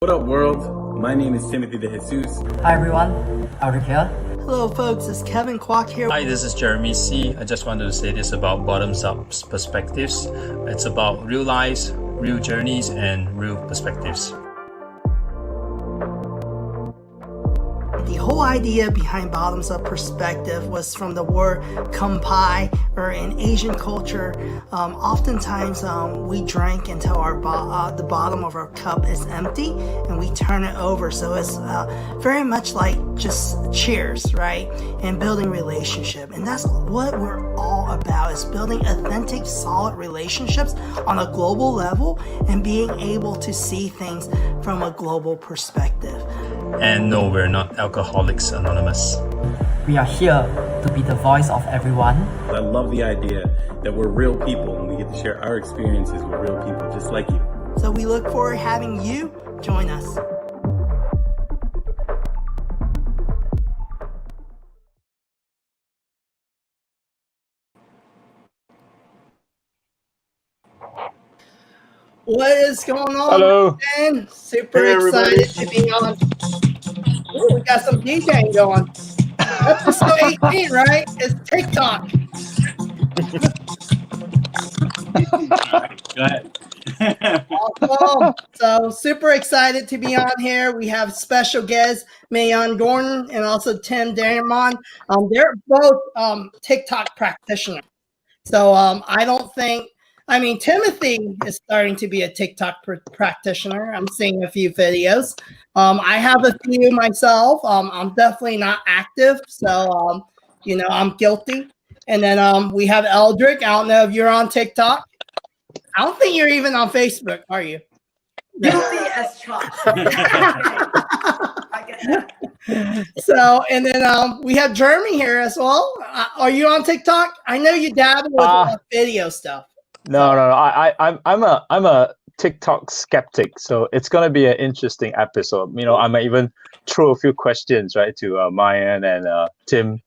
What up, world? My name is Timothy DeJesus. Hi everyone, Aldric here. Hello folks, it's Kevin Kwok here. Hi, this is Jeremey Sea. I just wanted to say this about bottoms-up perspectives. It's about real lives, real journeys, and real perspectives. The whole idea behind bottoms-up perspective was from the word kampai, or in Asian culture, oftentimes we drink until the bottom of our cup is empty and we turn it over. So it's very much like just cheers, right? And building relationship. And that's what we're all about, is building authentic, solid relationships on a global level and being able to see things from a global perspective. And no, we're not Alcoholics Anonymous. We are here to be the voice of everyone. I love the idea that we're real people and we get to share our experiences with real people just like you. So we look forward to having you join us. What is going on? Hello. Man? Super excited to be on. Ooh, we got some DJing going. Episode 18, right? It's TikTok. Go ahead. Awesome. So super excited to be on here. We have special guests, Maayan Gordon and also Deyarmond. They're both TikTok practitioners. So Timothy is starting to be a TikTok practitioner. I'm seeing a few videos. I have a few myself. I'm definitely not active, so I'm guilty. And then we have Aldric. I don't know if you're on TikTok. I don't think you're even on Facebook, are you? Guilty as charged. I get that. So, and then we have Jeremy here as well. Are you on TikTok? I know you dabble with video stuff. No. I'm a TikTok skeptic, so it's gonna be an interesting episode. I might even throw a few questions right to Maayan and Tim.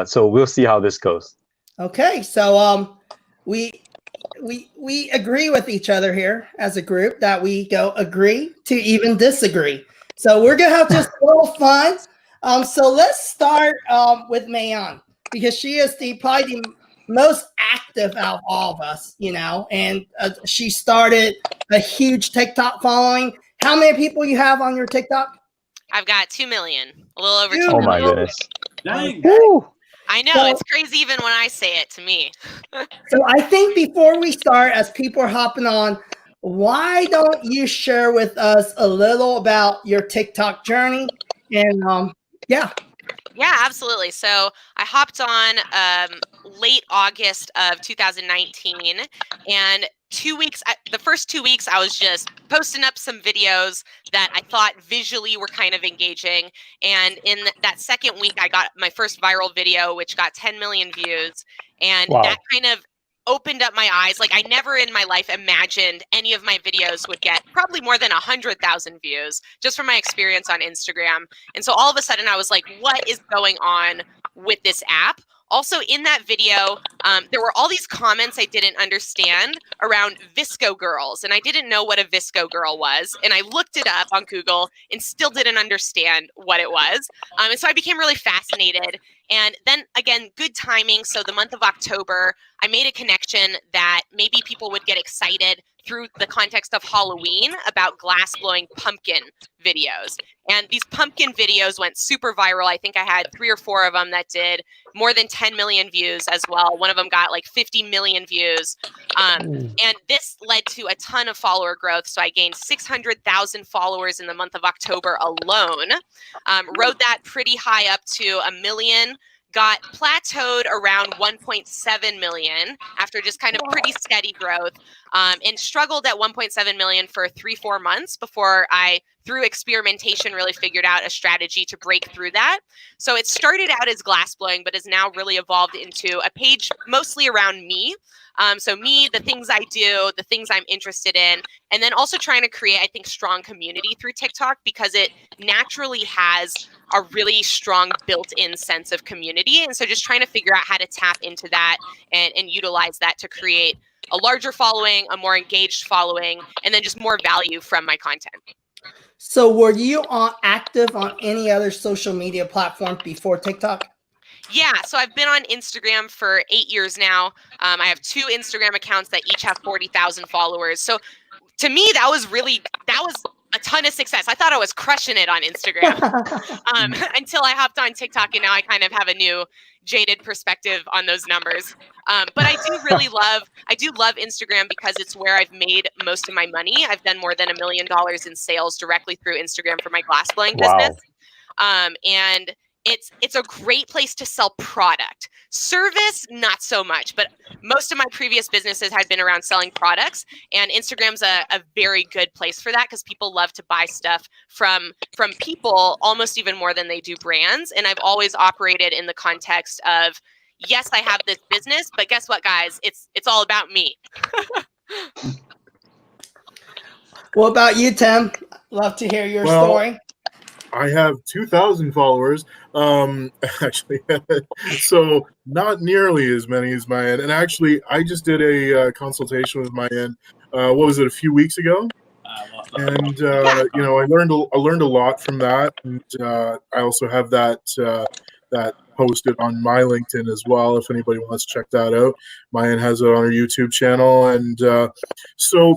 So we'll see how this goes. Okay, so we agree with each other here as a group that we go agree to even disagree. So we're gonna have just a little fun. So let's start with Maayan, because she is probably the most active out of all of us, and she started a huge TikTok following. How many people you have on your TikTok? I've got 2 million, a little over 2 Oh million. my goodness! Dang. Woo! I know, it's crazy even when I say it to me. So I think before we start, as people are hopping on, why don't you share with us a little about your TikTok journey? And Yeah, absolutely. So I hopped on late August of 2019, and 2 weeks, the first 2 weeks, I was just posting up some videos that I thought visually were kind of engaging. And in that second week, I got my first viral video, which got 10 million views. And that kind of opened up my eyes. Like, I never in my life imagined any of my videos would get probably more than 100,000 views just from my experience on Instagram. And so all of a sudden I was like, what is going on with this app? Also in that video, there were all these comments I didn't understand around Visco girls, and I didn't know what a Visco girl was. And I looked it up on Google and still didn't understand what it was. And so I became really fascinated. And then again, good timing. So the month of October, I made a connection that maybe people would get excited through the context of Halloween about glass blowing pumpkin videos. And these pumpkin videos went super viral. I think I had 3 or 4 of them that did more than 10 million views as well. One of them got like 50 million views. And this led to a ton of follower growth. So I gained 600,000 followers in the month of October alone. Rode that pretty high up to 1 million. Got plateaued around 1.7 million after just kind of pretty steady growth, and struggled at 1.7 million for 3-4 months before I, through experimentation, really figured out a strategy to break through that. So it started out as glass blowing, but has now really evolved into a page mostly around me. So me, the things I do, the things I'm interested in, and then also trying to create, I think, strong community through TikTok, because it naturally has a really strong built-in sense of community. And so just trying to figure out how to tap into that and utilize that to create a larger following, a more engaged following, and then just more value from my content. So were you active on any other social media platform before TikTok? Yeah, so I've been on Instagram for 8 years now. I have 2 Instagram accounts that each have 40,000 followers. So to me, that was a ton of success. I thought I was crushing it on Instagram until I hopped on TikTok, and now I kind of have a new jaded perspective on those numbers. But I do love Instagram because it's where I've made most of my money. I've done more than $1 million in sales directly through Instagram for my glass blowing business. And it's a great place to sell product. Service, not so much, but most of my previous businesses had been around selling products, and Instagram's a very good place for that because people love to buy stuff from people almost even more than they do brands. And I've always operated in the context of, yes, I have this business, but guess what, guys? It's all about me. What about you, Tim? Love to hear your story. I have 2,000 followers, actually, so not nearly as many as Maayan. And actually, I just did a consultation with Maayan. What was it, a few weeks ago? And you know, I learned a lot from that, and I also have that posted on my LinkedIn as well. If anybody wants to check that out, Maayan has it on her YouTube channel, and so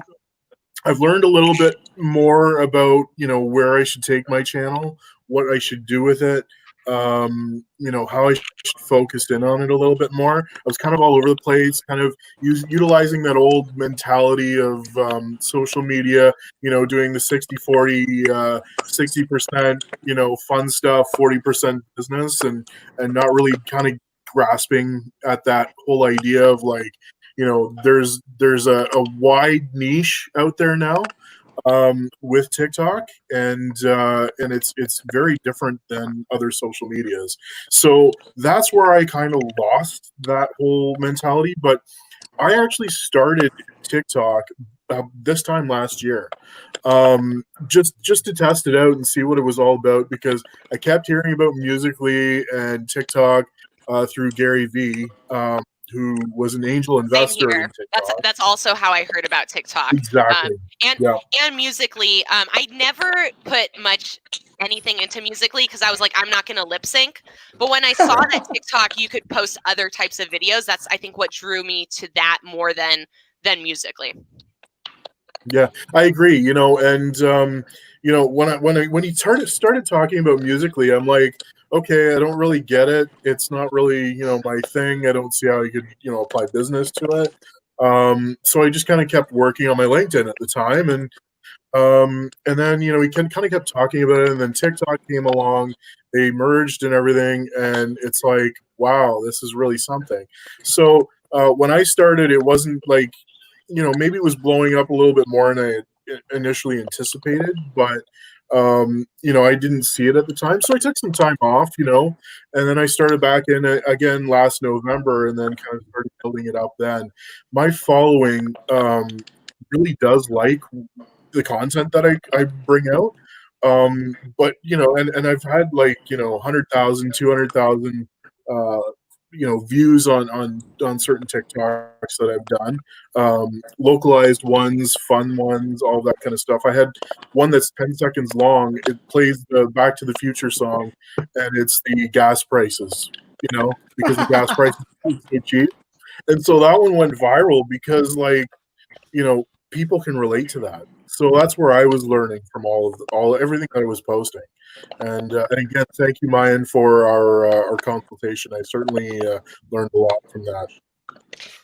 I've learned a little bit more about, you know, where I should take my channel, what I should do with it, you know, how I should focus in on it a little bit more. I was kind of all over the place, kind of utilizing that old mentality of social media, you know, doing the 60-40, 60%, you know, fun stuff, 40% business, and not really kind of grasping at that whole idea of like, you know, there's a wide niche out there now with TikTok, and it's very different than other social medias. So that's where I kind of lost that whole mentality. But I actually started TikTok this time last year, just to test it out and see what it was all about, because I kept hearing about Musical.ly and TikTok through Gary Vee, who was an angel investor in TikTok. That's also how I heard about TikTok. Exactly. And Musical.ly, I never put much anything into Musical.ly because I was like, I'm not going to lip sync. But when I saw that TikTok, you could post other types of videos. That's, I think, what drew me to that more than Musical.ly. Yeah, I agree. You know, and you know, when he started talking about Musical.ly, I'm like, okay, I don't really get it. It's not really, you know, my thing. I don't see how you could, you know, apply business to it. So I just kind of kept working on my LinkedIn at the time, and then, you know, we kind of kept talking about it, and then TikTok came along, they merged and everything, and it's like, wow, this is really something. So when I started, it wasn't like, you know, maybe it was blowing up a little bit more than I initially anticipated, but you know, I didn't see it at the time, so I took some time off, you know, and then I started back in it again last November, and then kind of started building it up. Then my following really does like the content that I bring out, but you know, and I've had like, you know, 100,000, 200,000 you know, views on certain TikToks that I've done, localized ones, fun ones, all that kind of stuff. I had one that's 10 seconds long. It plays the Back to the Future song, and it's the gas prices, you know, because the gas prices are so cheap. And so that one went viral because, like, you know, people can relate to that. So that's where I was learning from everything that I was posting. And again, thank you, Maayan, for our consultation. I certainly learned a lot from that.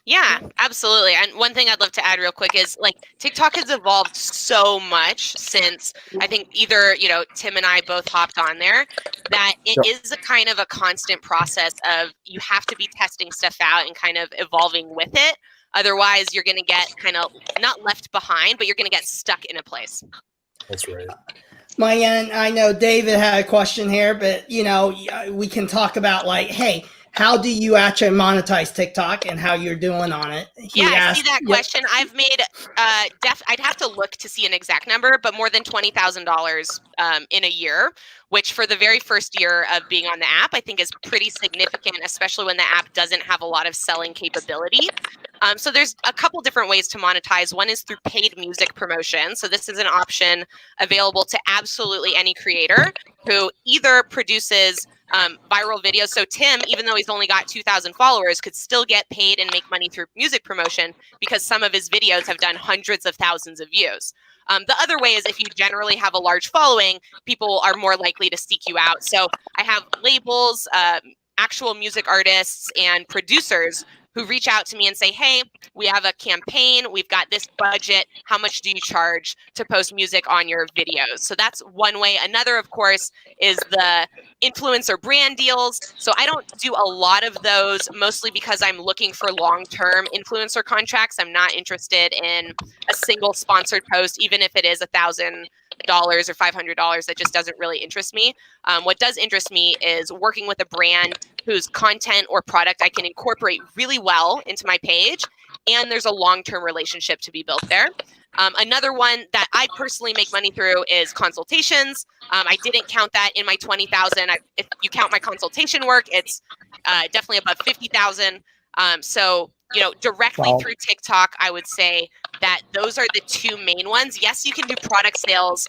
Yeah, absolutely. And one thing I'd love to add real quick is, like, TikTok has evolved so much since I think either, you know, Tim and I both hopped on there, that it is a kind of a constant process of you have to be testing stuff out and kind of evolving with it. Otherwise, you're going to get kind of not left behind, but you're going to get stuck in a place. That's right. Maayan, I know David had a question here, but, you know, we can talk about, like, hey, how do you actually monetize TikTok and how you're doing on it? He I asked, see that question. I've made I'd have to look to see an exact number, but more than $20,000 in a year, which for the very first year of being on the app, I think is pretty significant, especially when the app doesn't have a lot of selling capability. So there's a couple different ways to monetize. One is through paid music promotion. So this is an option available to absolutely any creator who either produces viral videos. So Tim, even though he's only got 2,000 followers, could still get paid and make money through music promotion because some of his videos have done hundreds of thousands of views. The other way is if you generally have a large following, people are more likely to seek you out. So I have labels, actual music artists, and producers who reach out to me and say, hey, we have a campaign, we've got this budget, how much do you charge to post music on your videos? So that's one way. Another, of course, is the influencer brand deals. So I don't do a lot of those, mostly because I'm looking for long-term influencer contracts. I'm not interested in a single sponsored post, even if it is $1,000 or $500. That just doesn't really interest me. What does interest me is working with a brand whose content or product I can incorporate really well into my page, and there's a long-term relationship to be built there. Another one that I personally make money through is consultations. I didn't count that in my 20,000. If you count my consultation work, it's definitely above 50,000. So, directly through TikTok, I would say that those are the two main ones. Yes, you can do product sales.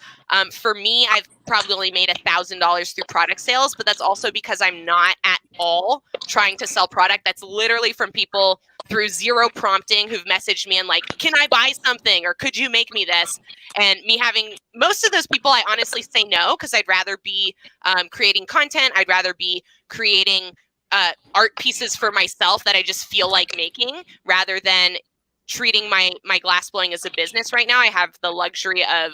For me, I've probably made $1,000 through product sales, but that's also because I'm not at all trying to sell product. That's literally from people through zero prompting who've messaged me and like, can I buy something? Or could you make me this? And me having most of those people, I honestly say no, because I'd rather be creating content. I'd rather be creating art pieces for myself that I just feel like making, rather than treating my glassblowing as a business. Right now, I have the luxury of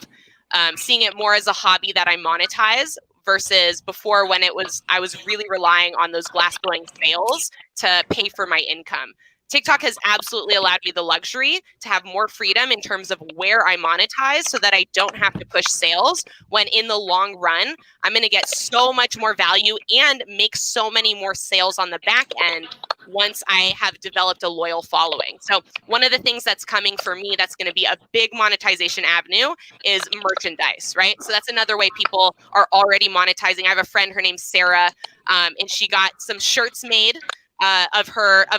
seeing it more as a hobby that I monetize, versus before when I was really relying on those glassblowing sales to pay for my income. TikTok has absolutely allowed me the luxury to have more freedom in terms of where I monetize, so that I don't have to push sales, when in the long run, I'm going to get so much more value and make so many more sales on the back end once I have developed a loyal following. So one of the things that's coming for me that's going to be a big monetization avenue is merchandise, right? So that's another way people are already monetizing. I have a friend, her name's Sarah, and she got some shirts made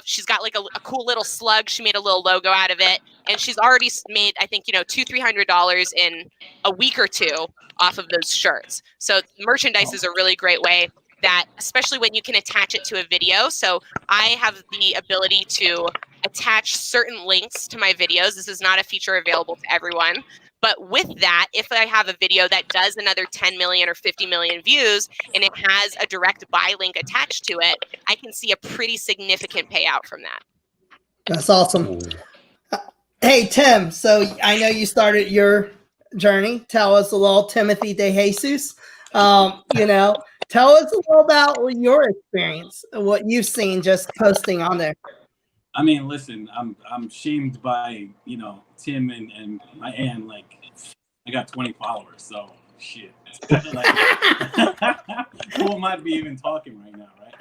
she's got like a cool little slug. She made a little logo out of it, and she's already made, I think, $200-300 in a week or two off of those shirts. So merchandise is a really great way, that especially when you can attach it to a video. So I have the ability to attach certain links to my videos. This is not a feature available to everyone. But with that, if I have a video that does another 10 million or 50 million views, and it has a direct buy link attached to it, I can see a pretty significant payout from that. That's awesome. Hey, Tim, so I know you started your journey. Tell us a little, Timothy DeJesus. Tell us a little about your experience, what you've seen just posting on there. I mean, listen, I'm shamed by, Tim and Maayan. Like, I got 20 followers, so shit. Like, who am I to be even talking right now, right?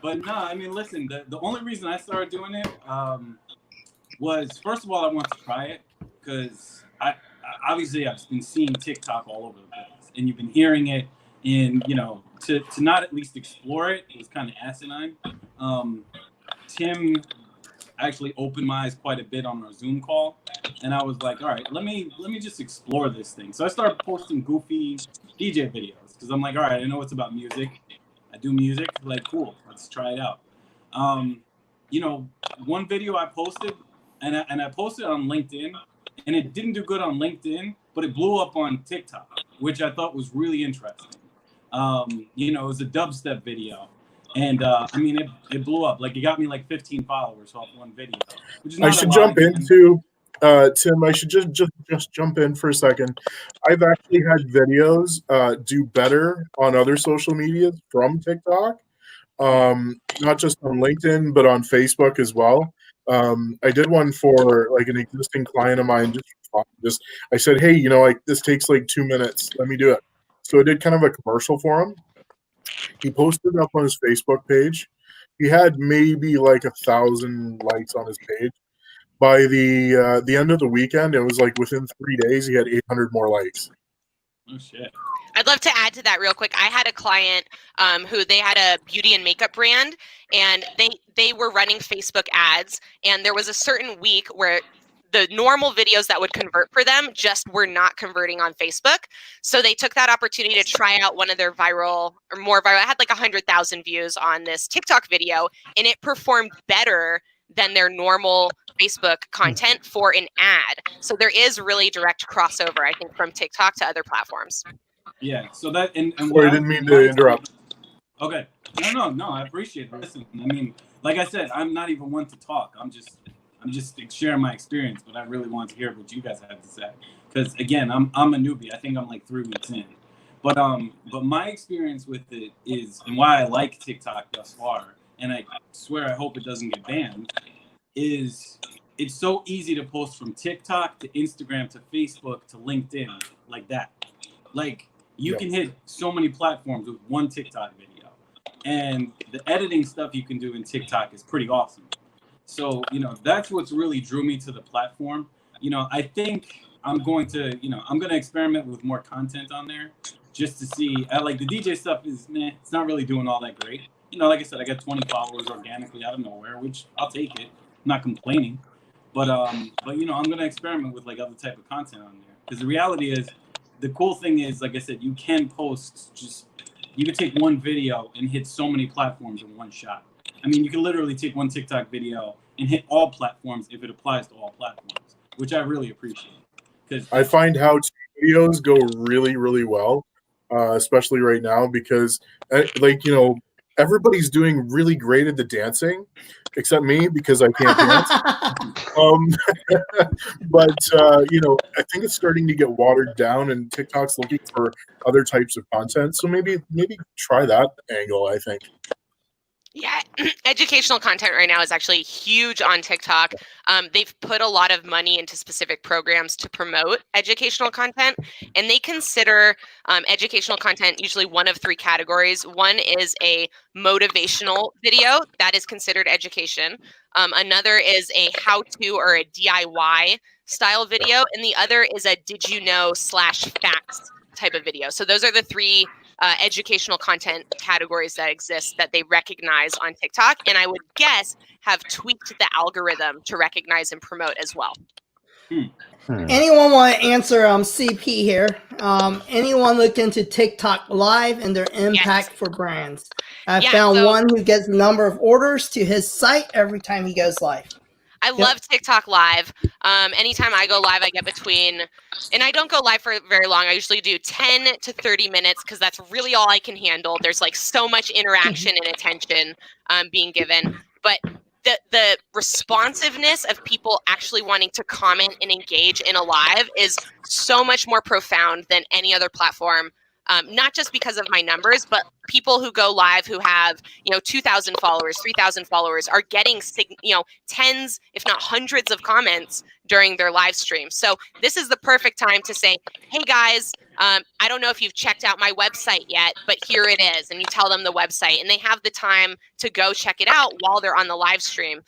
But no, I mean, listen, the only reason I started doing it was, first of all, I wanted to try it, because obviously I've been seeing TikTok all over the place, and you've been hearing it, and to not at least explore it was kind of asinine. Tim actually opened my eyes quite a bit on our Zoom call, and I was like, all right, let me just explore this thing. So I started posting goofy DJ videos, because I'm like, all right, I know it's about music. I do music. Like, cool, let's try it out. One video I posted, and I posted it on LinkedIn, and it didn't do good on LinkedIn, but it blew up on TikTok, which I thought was really interesting. It was a dubstep video. And it blew up. Like, it got me like 15 followers off one video. Which is not I should jump into Tim. I should just jump in for a second. I've actually had videos do better on other social medias from TikTok, not just on LinkedIn, but on Facebook as well. I did one for like an existing client of mine. I said, hey, this takes like 2 minutes. Let me do it. So I did kind of a commercial for him. He posted it up on his Facebook page. He had maybe like 1,000 likes on his page. By the end of the weekend, it was like within 3 days, he had 800 more likes. Oh shit. I'd love to add to that real quick. I had a client who they had a beauty and makeup brand, and they were running Facebook ads, and there was a certain week where the normal videos that would convert for them just were not converting on Facebook. So they took that opportunity to try out one of their viral or more viral. I had like 100,000 views on this TikTok video, and it performed better than their normal Facebook content for an ad. So there is really direct crossover, I think, from TikTok to other platforms. Yeah. So that and Sorry, I didn't mean to interrupt. Okay. No. I appreciate it. Listen, I mean, like I said, I'm not even one to talk. I'm just sharing my experience, but I really want to hear what you guys have to say. Because again, I'm a newbie. I think I'm like 3 weeks in. But my experience with it is, and why I like TikTok thus far, and I swear I hope it doesn't get banned, is it's so easy to post from TikTok to Instagram to Facebook to LinkedIn like that. Like you can hit so many platforms with one TikTok video, and the editing stuff you can do in TikTok is pretty awesome. So, that's what's really drew me to the platform. I think I'm going to experiment with more content on there just to see. Like the DJ stuff is, it's not really doing all that great. Like I said, I got 20 followers organically out of nowhere, which I'll take it. I'm not complaining. But I'm going to experiment with like other type of content on there. Because the reality is, the cool thing is, like I said, you can you can take one video and hit so many platforms in one shot. I mean, you can literally take one TikTok video and hit all platforms if it applies to all platforms, which I really appreciate. I find how-to videos go really, really well, especially right now because, everybody's doing really great at the dancing, except me because I can't dance. But I think it's starting to get watered down, and TikTok's looking for other types of content. So maybe try that angle, I think. Yeah, educational content right now is actually huge on TikTok. They've put a lot of money into specific programs to promote educational content, and they consider educational content usually one of 3 categories. One is a motivational video that is considered education. Another is a how-to or a DIY style video, and the other is a did you know /facts type of video. So those are the 3 educational content categories that exist that they recognize on TikTok, and I would guess have tweaked the algorithm to recognize and promote as well. Anyone want to answer CP here? Anyone look into TikTok Live and their impact for brands? I found one who gets a number of orders to his site every time he goes live. I love TikTok Live. Anytime I go live, I get between, and I don't go live for very long. I usually do 10 to 30 minutes because that's really all I can handle. There's like so much interaction and attention being given. But the responsiveness of people actually wanting to comment and engage in a live is so much more profound than any other platform. Not just because of my numbers, but people who go live who have, 2,000 followers, 3,000 followers are getting, tens, if not hundreds of comments during their live stream. So this is the perfect time to say, hey guys, I don't know if you've checked out my website yet, but here it is. And you tell them the website, and they have the time to go check it out while they're on the live stream.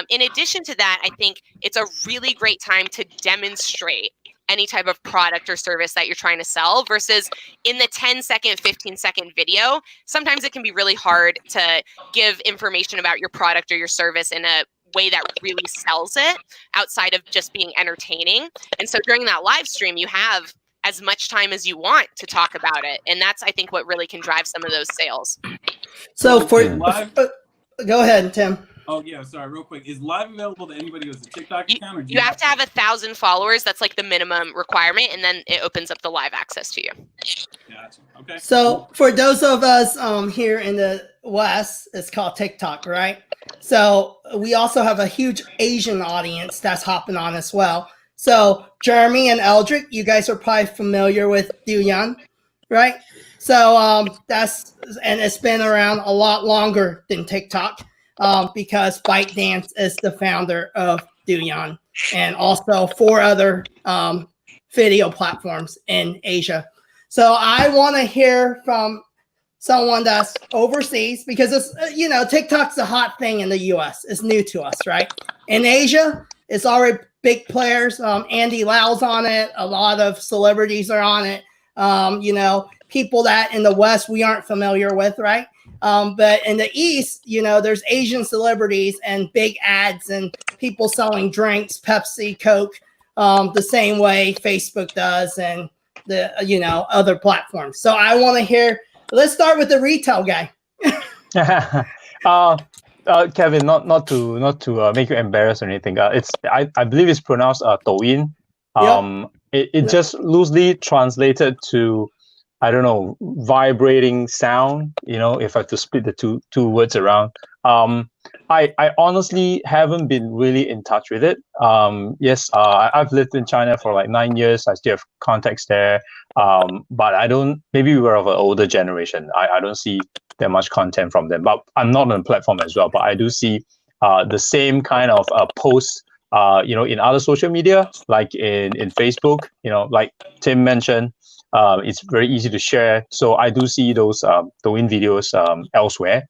In addition to that, I think it's a really great time to demonstrate any type of product or service that you're trying to sell versus in the 10-second, 15-second video. Sometimes it can be really hard to give information about your product or your service in a way that really sells it outside of just being entertaining. And so during that live stream, you have as much time as you want to talk about it. And that's, I think, what really can drive some of those sales. So for live, go ahead, Tim. Oh yeah, sorry, real quick. Is live available to anybody who has a TikTok account? Or you have to have 1,000 followers. That's like the minimum requirement, and then it opens up the live access to you. Gotcha. Okay. So for those of us here in the West, it's called TikTok, right? So we also have a huge Asian audience that's hopping on as well. So Jeremey and Aldric, you guys are probably familiar with Deyarmond, right? So and it's been around a lot longer than TikTok. Because ByteDance is the founder of Deyarmond and also 4 other video platforms in Asia. So I want to hear from someone that's overseas, because it's, TikTok's a hot thing in the US. It's new to us, right? In Asia, it's already big players. Andy Lau's on it. A lot of celebrities are on it. People that in the West we aren't familiar with, right? But in the East, there's Asian celebrities and big ads and people selling drinks, Pepsi, Coke, the same way Facebook does and the other platforms. So I want to hear. Let's start with the retail guy. Kevin, not to make you embarrassed or anything. I believe it's pronounced Douyin. It just loosely translated to, I don't know, vibrating sound. If I have to split the two words around. I honestly haven't been really in touch with it. Yes, I've lived in China for like 9 years. I still have contacts there. But I don't. Maybe we were of an older generation. I don't see that much content from them. But I'm not on the platform as well. But I do see the same kind of posts. In other social media, like in Facebook. Like Tim mentioned. It's very easy to share. So I do see those Douyin videos elsewhere.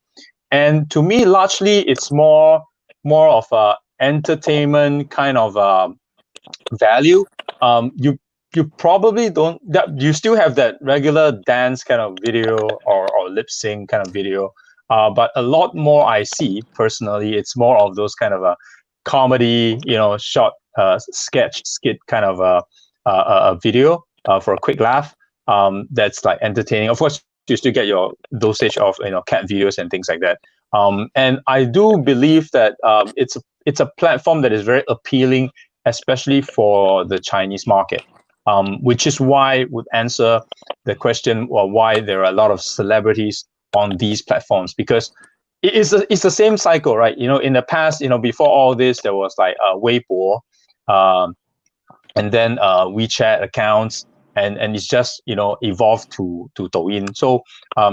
And to me, largely, it's more of a entertainment kind of value. You probably don't. You still have that regular dance kind of video or lip sync kind of video, but a lot more I see personally. It's more of those kind of a comedy, short skit kind of a video for a quick laugh. That's like entertaining. Of course, you still get your dosage of cat videos and things like that. And I do believe that it's a platform that is very appealing, especially for the Chinese market. Which is why would answer the question, well, why there are a lot of celebrities on these platforms, because it's the same cycle, right? In the past, before all this, there was like Weibo, and then WeChat accounts. And it's just evolved to Douyin. So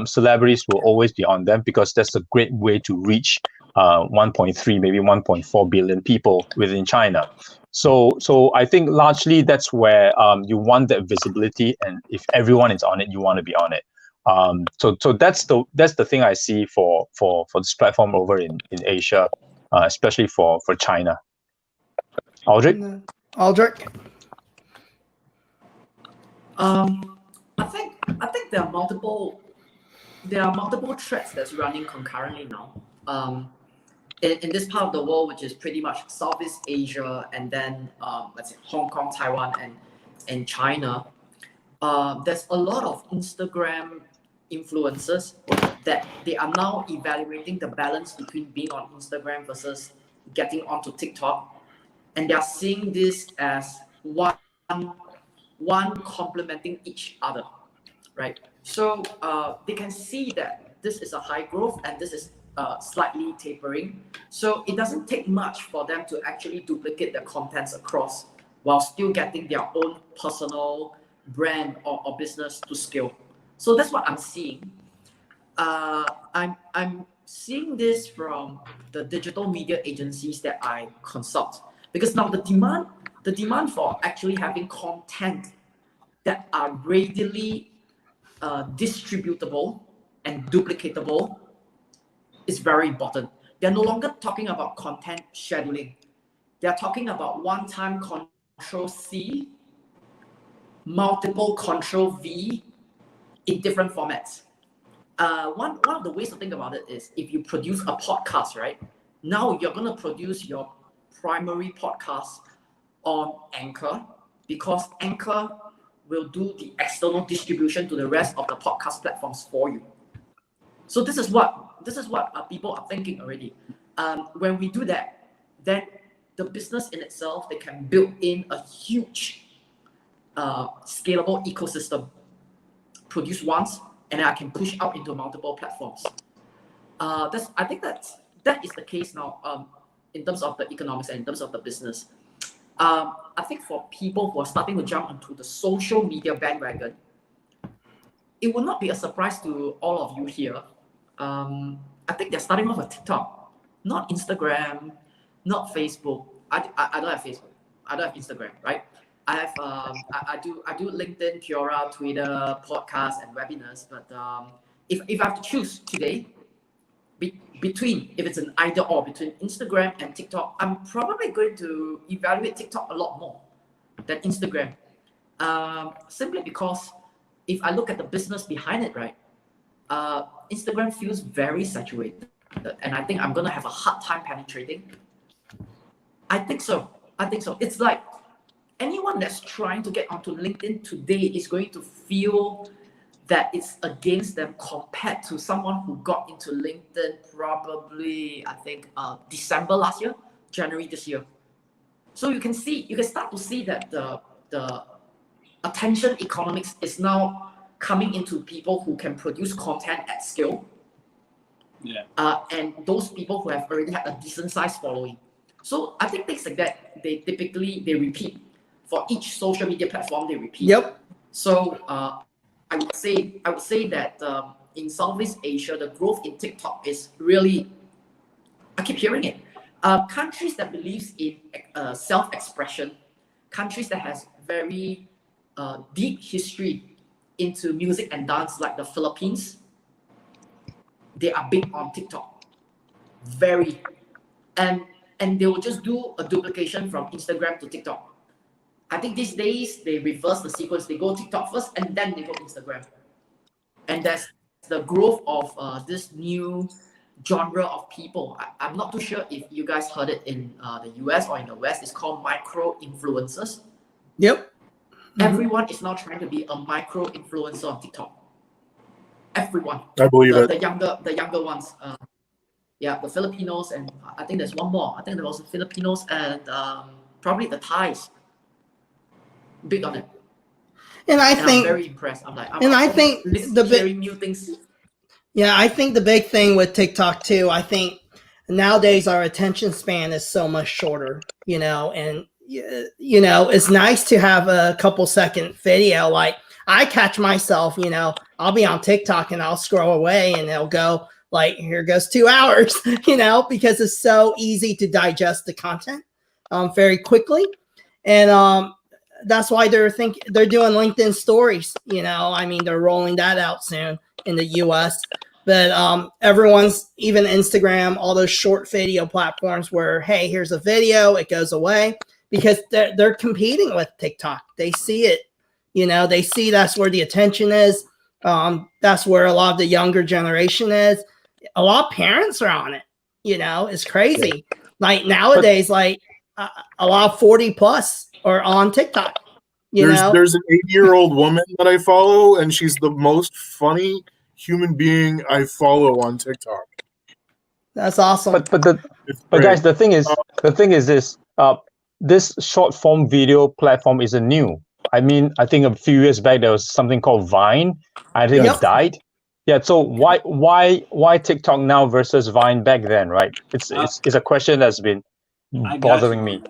celebrities will always be on them because that's a great way to reach 1.3, maybe 1.4 billion people within China. So I think largely that's where you want that visibility, and if everyone is on it, you want to be on it. So that's the thing I see for this platform over in Asia, especially for China. Aldric? Aldric? I think there are multiple threats that's running concurrently now. In this part of the world, which is pretty much Southeast Asia, and then let's say Hong Kong, Taiwan, and China, there's a lot of Instagram influencers that they are now evaluating the balance between being on Instagram versus getting onto TikTok, and they are seeing this as one complementing each other, right? So they can see that this is a high growth and this is slightly tapering. So it doesn't take much for them to actually duplicate the contents across while still getting their own personal brand or business to scale. So that's what I'm seeing. I'm seeing this from the digital media agencies that I consult, because now the demand for actually having content that are readily distributable and duplicatable is very important. They're no longer talking about content scheduling. They're talking about one-time Control-C, multiple Control-V in different formats. One of the ways to think about it is if you produce a podcast, right? Now you're going to produce your primary podcast on Anchor, because Anchor will do the external distribution to the rest of the podcast platforms for you. So this is what people are thinking already. When we do that, then the business in itself, they can build in a huge scalable ecosystem. Produce once, and then I can push out into multiple platforms. I think that is the case now in terms of the economics and in terms of the business. I think for people who are starting to jump onto the social media bandwagon, it will not be a surprise to all of you here. I think they're starting off with TikTok, not Instagram, not Facebook. I don't have Facebook. I don't have Instagram, right? I have I do LinkedIn, Quora, Twitter, podcasts, and webinars, but if I have to choose today between, if it's an either or between Instagram and TikTok, I'm probably going to evaluate TikTok a lot more than Instagram. Simply because if I look at the business behind it, right, Instagram feels very saturated, and I think I'm gonna have a hard time penetrating. I think so. It's like anyone that's trying to get onto LinkedIn today is going to feel that it's against them compared to someone who got into LinkedIn probably, I think, December last year, January this year. So you can start to see that the attention economics is now coming into people who can produce content at scale. Yeah. And those people who have already had a decent sized following. So I think things like that, they typically repeat. For each social media platform, they repeat. Yep. So I would say that in Southeast Asia, the growth in TikTok is really, I keep hearing it. Countries that believes in self-expression, countries that has very deep history into music and dance, like the Philippines, they are big on TikTok. Very. And they will just do a duplication from Instagram to TikTok. I think these days they reverse the sequence. They go TikTok first and then they go Instagram. And that's the growth of this new genre of people. I'm not too sure if you guys heard it in the US or in the West. It's called micro influencers. Yep. Everyone is now trying to be a micro influencer on TikTok. Everyone. I believe it. The younger ones. The Filipinos, and I think there's one more. I think there was the Filipinos and probably the Thais. Big on it. And I think I'm very impressed. I think new things. Yeah, I think the big thing with TikTok too, I think nowadays our attention span is so much shorter, and it's nice to have a couple second video. Like I catch myself, I'll be on TikTok and I'll scroll away and it'll go like, here goes 2 hours, because it's so easy to digest the content very quickly. And that's why they're doing LinkedIn stories, they're rolling that out soon in the US. But everyone's, even Instagram, all those short video platforms where, hey, here's a video, it goes away, because they're competing with TikTok. They see it, they see that's where the attention is. That's where a lot of the younger generation is. A lot of parents are on it, it's crazy. Like nowadays, like a lot of 40 plus are on TikTok. There's an 80-year-old woman that I follow, and she's the most funny human being I follow on TikTok. That's awesome. But guys, the thing is this: this short form video platform isn't new. I think a few years back there was something called Vine. I think it died. Yeah. So why TikTok now versus Vine back then? Right. It's a question that's been bothering me.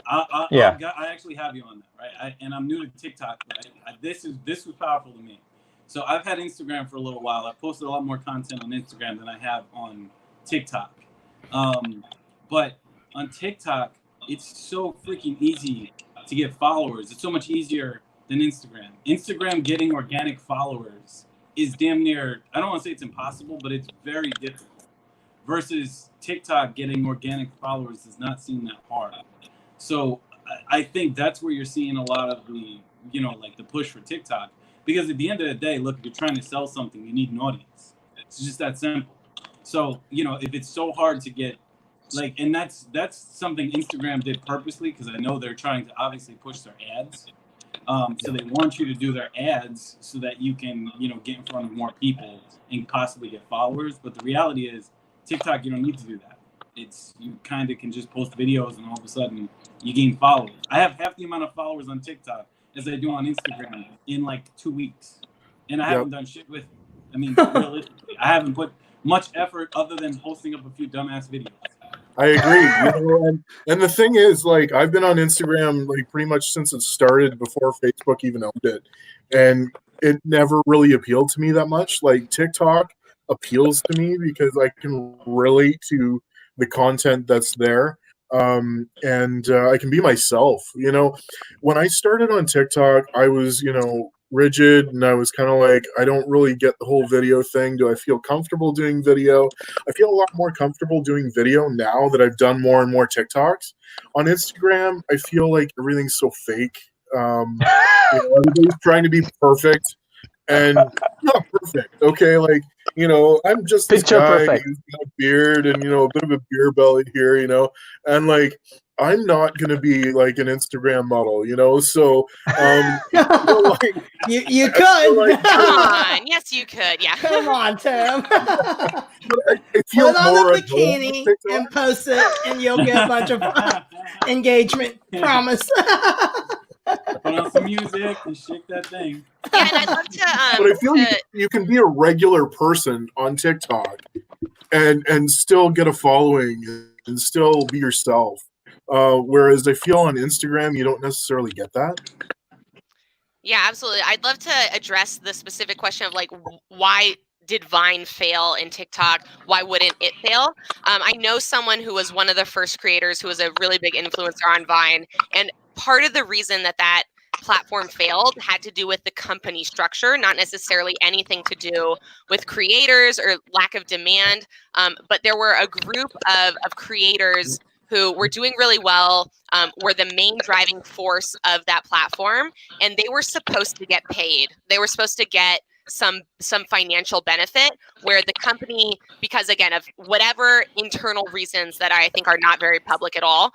I actually have you on that, right? And I'm new to TikTok, but this was powerful to me. So I've had Instagram for a little while. I've posted a lot more content on Instagram than I have on TikTok. But on TikTok, it's so freaking easy to get followers. It's so much easier than Instagram. Instagram getting organic followers is damn near, I don't want to say it's impossible, but it's very difficult. Versus TikTok getting organic followers does not seem that hard. So I think that's where you're seeing a lot of the, like the push for TikTok. Because at the end of the day, look, if you're trying to sell something, you need an audience. It's just that simple. So, if it's so hard to get, like, and that's something Instagram did purposely, because I know they're trying to obviously push their ads. So they want you to do their ads so that you can, get in front of more people and possibly get followers. But the reality is, TikTok, you don't need to do that. You kind of can just post videos and all of a sudden you gain followers. I have half the amount of followers on TikTok as I do on Instagram in like 2 weeks. And I haven't done shit with it. Realistically, I haven't put much effort other than posting up a few dumbass videos. I agree. And the thing is, like, I've been on Instagram like pretty much since it started, before Facebook even owned it. And it never really appealed to me that much. Like TikTok appeals to me because I can relate to the content that's there. And I can be myself. When I started on TikTok, I was, rigid, and I was kind of like, I don't really get the whole video thing. Do I feel comfortable doing video? I feel a lot more comfortable doing video now that I've done more and more TikToks. On Instagram, I feel like everything's so fake. Everybody's trying to be perfect, and not perfect. Okay, like, I'm just this Picture guy perfect. who's got a beard and a bit of a beer belly here, and like, I'm not gonna be like an Instagram model, so like, you I feel could. like- Come on. Yes, you could. Yeah. Come on, Tim. I feel Put on more a at home with bikini TikTok. and post it, and you'll get a bunch of engagement. Promise. Put on some music and shake that thing. Yeah, and I'd love to. But I feel you can be a regular person on TikTok and still get a following and still be yourself. Whereas I feel on Instagram, you don't necessarily get that. Yeah, absolutely. I'd love to address the specific question of like, why did Vine fail in TikTok? Why wouldn't it fail? I know someone who was one of the first creators who was a really big influencer on Vine. And part of the reason that platform failed had to do with the company structure, not necessarily anything to do with creators or lack of demand. But there were a group of creators who were doing really well, were the main driving force of that platform, and they were supposed to get paid. They were supposed to get some financial benefit, where the company, because again of whatever internal reasons that I think are not very public at all,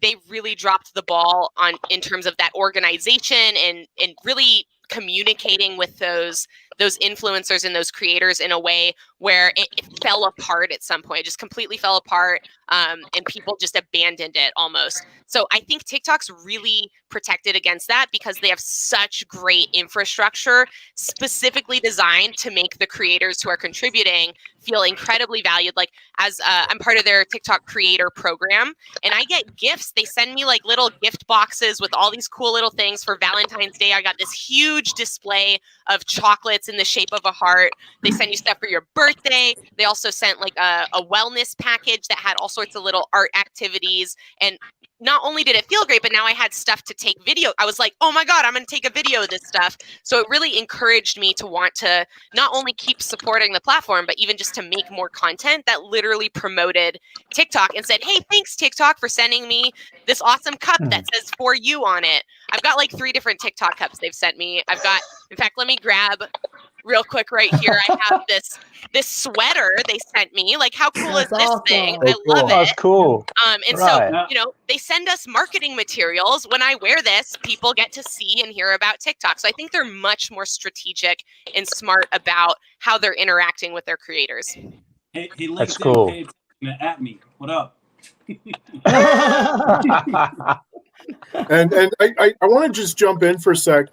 they really dropped the ball in terms of that organization and really communicating with those influencers and those creators in a way where it fell apart at some point. It just completely fell apart, and people just abandoned it almost. So I think TikTok's really protected against that because they have such great infrastructure specifically designed to make the creators who are contributing feel incredibly valued. Like, as I'm part of their TikTok creator program, and I get gifts. They send me like little gift boxes with all these cool little things for Valentine's Day. I got this huge display of chocolates in the shape of a heart. They send you stuff for your birthday. They also sent like a wellness package that had all sorts of little art activities. And not only did it feel great, but now I had stuff to take video. I was like, oh my God, I'm going to take a video of this stuff. So it really encouraged me to want to not only keep supporting the platform, but even just to make more content that literally promoted TikTok and said, hey, thanks TikTok for sending me this awesome cup that says for you on it. I've got like 3 different TikTok cups they've sent me. I've got, in fact, let me grab real quick right here. I have this sweater they sent me. Like, how cool is this thing? I love it. That's cool. And Right. so, they send us marketing materials. When I wear this, people get to see and hear about TikTok. So I think they're much more strategic and smart about how they're interacting with their creators. Hey, That's LinkedIn, cool. pay attention at me. What up? And I want to just jump in for a sec.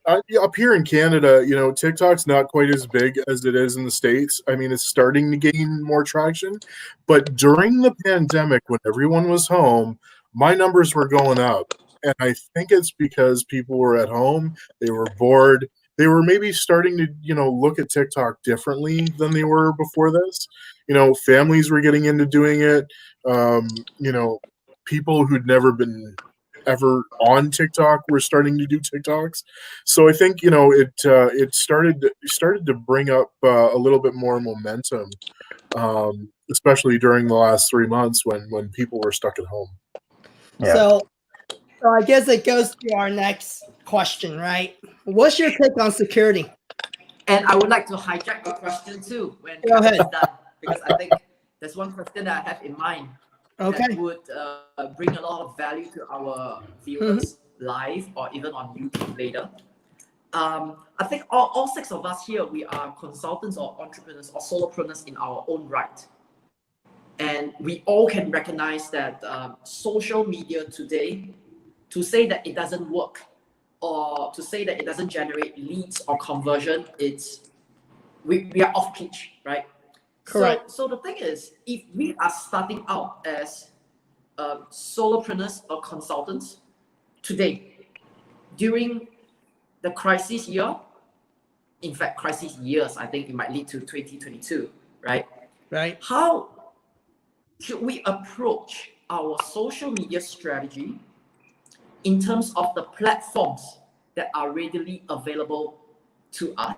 Up here in Canada, TikTok's not quite as big as it is in the States. I mean, it's starting to gain more traction. But during the pandemic, when everyone was home, my numbers were going up. And I think it's because people were at home, they were bored. They were maybe starting to, look at TikTok differently than they were before this. Families were getting into doing it. People who'd never been ever on TikTok were starting to do TikToks. So I think it started to bring up a little bit more momentum, especially during the last 3 months when people were stuck at home. Yeah. So I guess it goes to our next question, right? What's your take on security? And I would like to hijack the question too when Go ahead. it's done, because I think there's one question that I have in mind that would bring a lot of value to our viewers live or even on YouTube later. I think all 6 of us here, we are consultants or entrepreneurs or solopreneurs in our own right. And we all can recognize that social media today, to say that it doesn't work or to say that it doesn't generate leads or conversion, we are off pitch, right? Correct. So the thing is, if we are starting out as solopreneurs or consultants today, during the crisis year, in fact, crisis years, I think it might lead to 2022, right? Right. How should we approach our social media strategy in terms of the platforms that are readily available to us.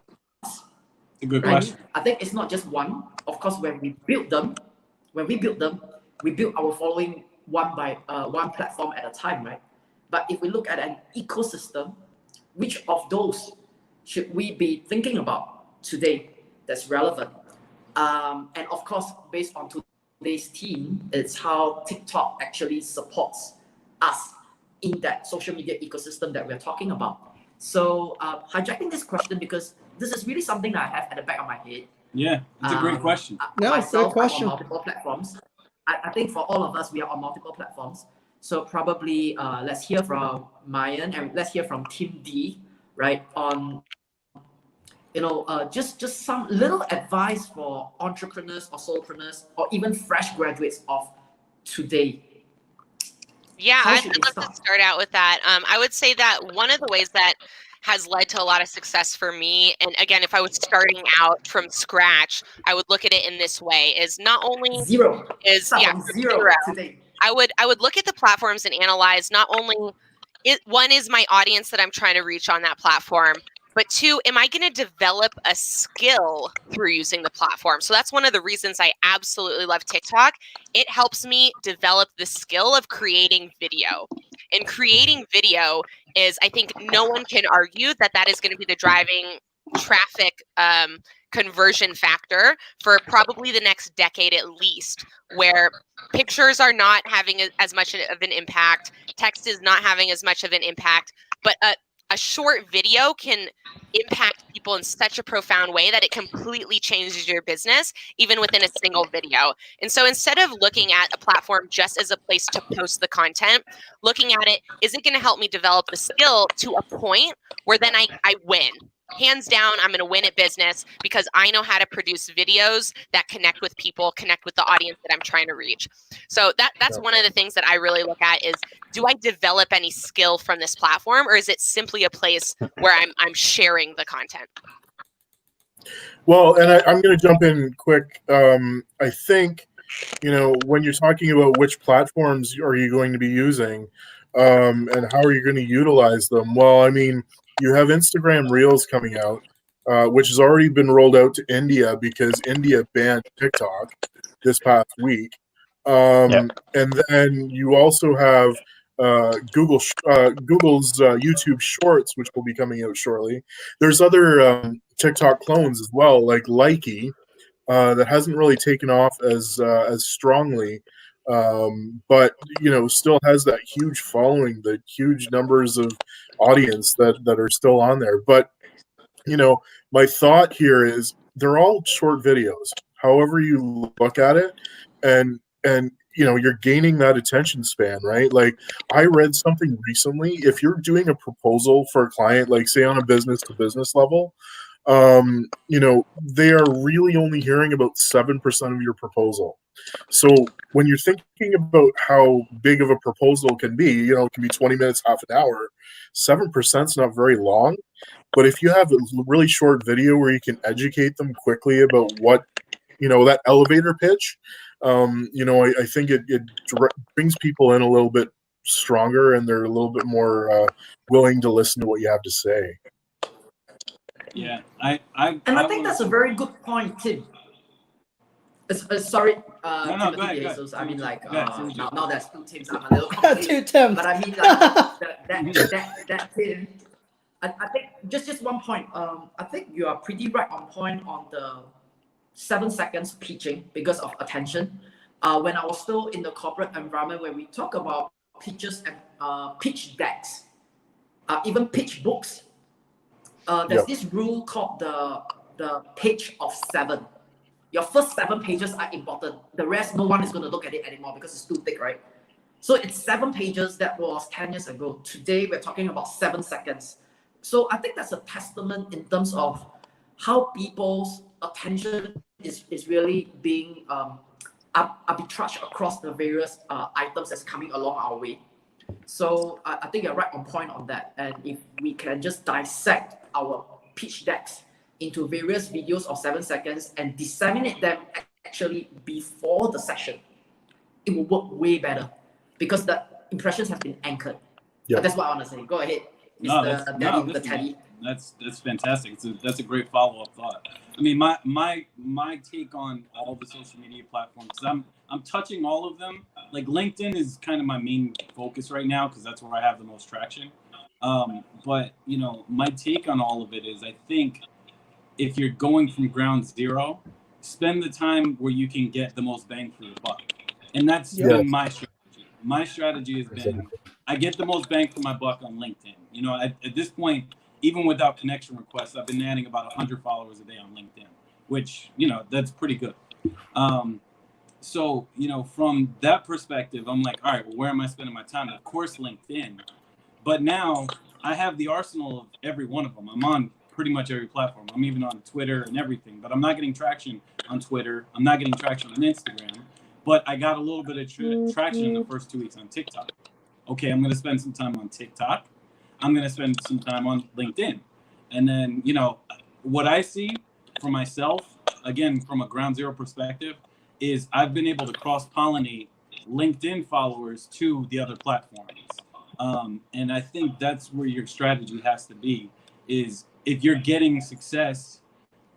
A good Right? question. I think it's not just one. Of course, when we build them, we build our following one platform at a time, right? But if we look at an ecosystem, which of those should we be thinking about today that's relevant? And of course, based on today's theme, it's how TikTok actually supports us in that social media ecosystem that we're talking about. So hijacking this question, because this is really something that I have at the back of my head. Yeah, it's a great question. Myself, good question. I'm on multiple platforms. I think for all of us, we are on multiple platforms. So probably let's hear from Maayan and let's hear from Team D, right? On just some little advice for entrepreneurs or solopreneurs or even fresh graduates of today. Yeah, How I'd should we love start? to start out with that. I would say that one of the ways that has led to a lot of success for me, and again, if I was starting out from scratch, I would look at it in this way: is not only Zero. is Start yeah from from zero zero. today. I would look at the platforms and analyze not only one is my audience that I'm trying to reach on that platform, but two, am I going to develop a skill through using the platform? So that's one of the reasons I absolutely love TikTok. It helps me develop the skill of creating video. And creating video is, I think no one can argue that that is going to be the driving traffic conversion factor for probably the next decade at least, where pictures are not having as much of an impact, text is not having as much of an impact, but a short video can impact people in such a profound way that it completely changes your business, even within a single video. And so instead of looking at a platform just as a place to post the content, looking at it, is it going to help me develop the skill to a point where then I win? Hands down, I'm going to win at business because I know how to produce videos that connect with people, connect with the audience that I'm trying to reach. So that's one of the things that I really look at is, do I develop any skill from this platform, or is it simply a place where I'm sharing the content? Well, and I'm going to jump in quick. I think, when you're talking about which platforms are you going to be using, and how are you going to utilize them? Well, I mean, you have Instagram Reels coming out, which has already been rolled out to India because India banned TikTok this past week. And then you also have Google's YouTube Shorts, which will be coming out shortly. There's other TikTok clones as well, like Likey, that hasn't really taken off as strongly, but still has that huge following, the huge numbers of audience that are still on there. But my thought here is they're all short videos. However you look at it, and you're gaining that attention span, right? Like, I read something recently. If you're doing a proposal for a client, like say on a business to business level, they are really only hearing about 7% of your proposal. So when you're thinking about how big of a proposal can be, it can be 20 minutes, half an hour, 7% is not very long. But if you have a really short video where you can educate them quickly about what, that elevator pitch, I think it brings people in a little bit stronger, and they're a little bit more willing to listen to what you have to say. Yeah, I think that's a very good point, Tim. Sorry, Timothy DeJesus. I mean, like, now there's two Tims. I'm a little confused. Two Tims. But I mean, like, that Tim. I think just one point. I think you are pretty right on point on the 7 seconds pitching because of attention. When I was still in the corporate environment, where we talk about pitches and pitch decks, even pitch books. There's this rule called the page of 7. Your first 7 pages are important. The rest, no one is going to look at it anymore because it's too thick, right? So it's 7 pages. That was 10 years ago. Today, we're talking about 7 seconds. So I think that's a testament in terms of how people's attention is really being arbitraged across the various items that's coming along our way. So I think you're right on point on that. And if we can just dissect our pitch decks into various videos of 7 seconds and disseminate them actually before the session, it will work way better because the impressions have been anchored. Yeah. That's what I want to say. Go ahead. No, Mr. Daddy with the listen, Teddy. that's fantastic. That's a great follow-up thought. I mean, my take on all the social media platforms, I'm touching all of them. Like LinkedIn is kind of my main focus right now because that's where I have the most traction. But you know, my take on all of it is, I think if you're going from ground zero, spend the time where you can get the most bang for your buck, and that's been my strategy. My strategy has been, I get the most bang for my buck on LinkedIn. You know, at this point, even without connection requests, I've been adding about 100 followers a day on LinkedIn, which, you know, that's pretty good. So, you know, from that perspective, I'm like, all right, well, where am I spending my time? Of course, LinkedIn. But now I have the arsenal of every one of them. I'm on pretty much every platform. I'm even on Twitter and everything, but I'm not getting traction on Twitter. I'm not getting traction on Instagram, but I got a little bit of traction in the first 2 weeks on TikTok. Okay, I'm going to spend some time on TikTok. I'm going to spend some time on LinkedIn. And then, you know, what I see for myself, again, from a ground zero perspective, is I've been able to cross-pollinate LinkedIn followers to the other platforms. And I think that's where your strategy has to be, is if you're getting success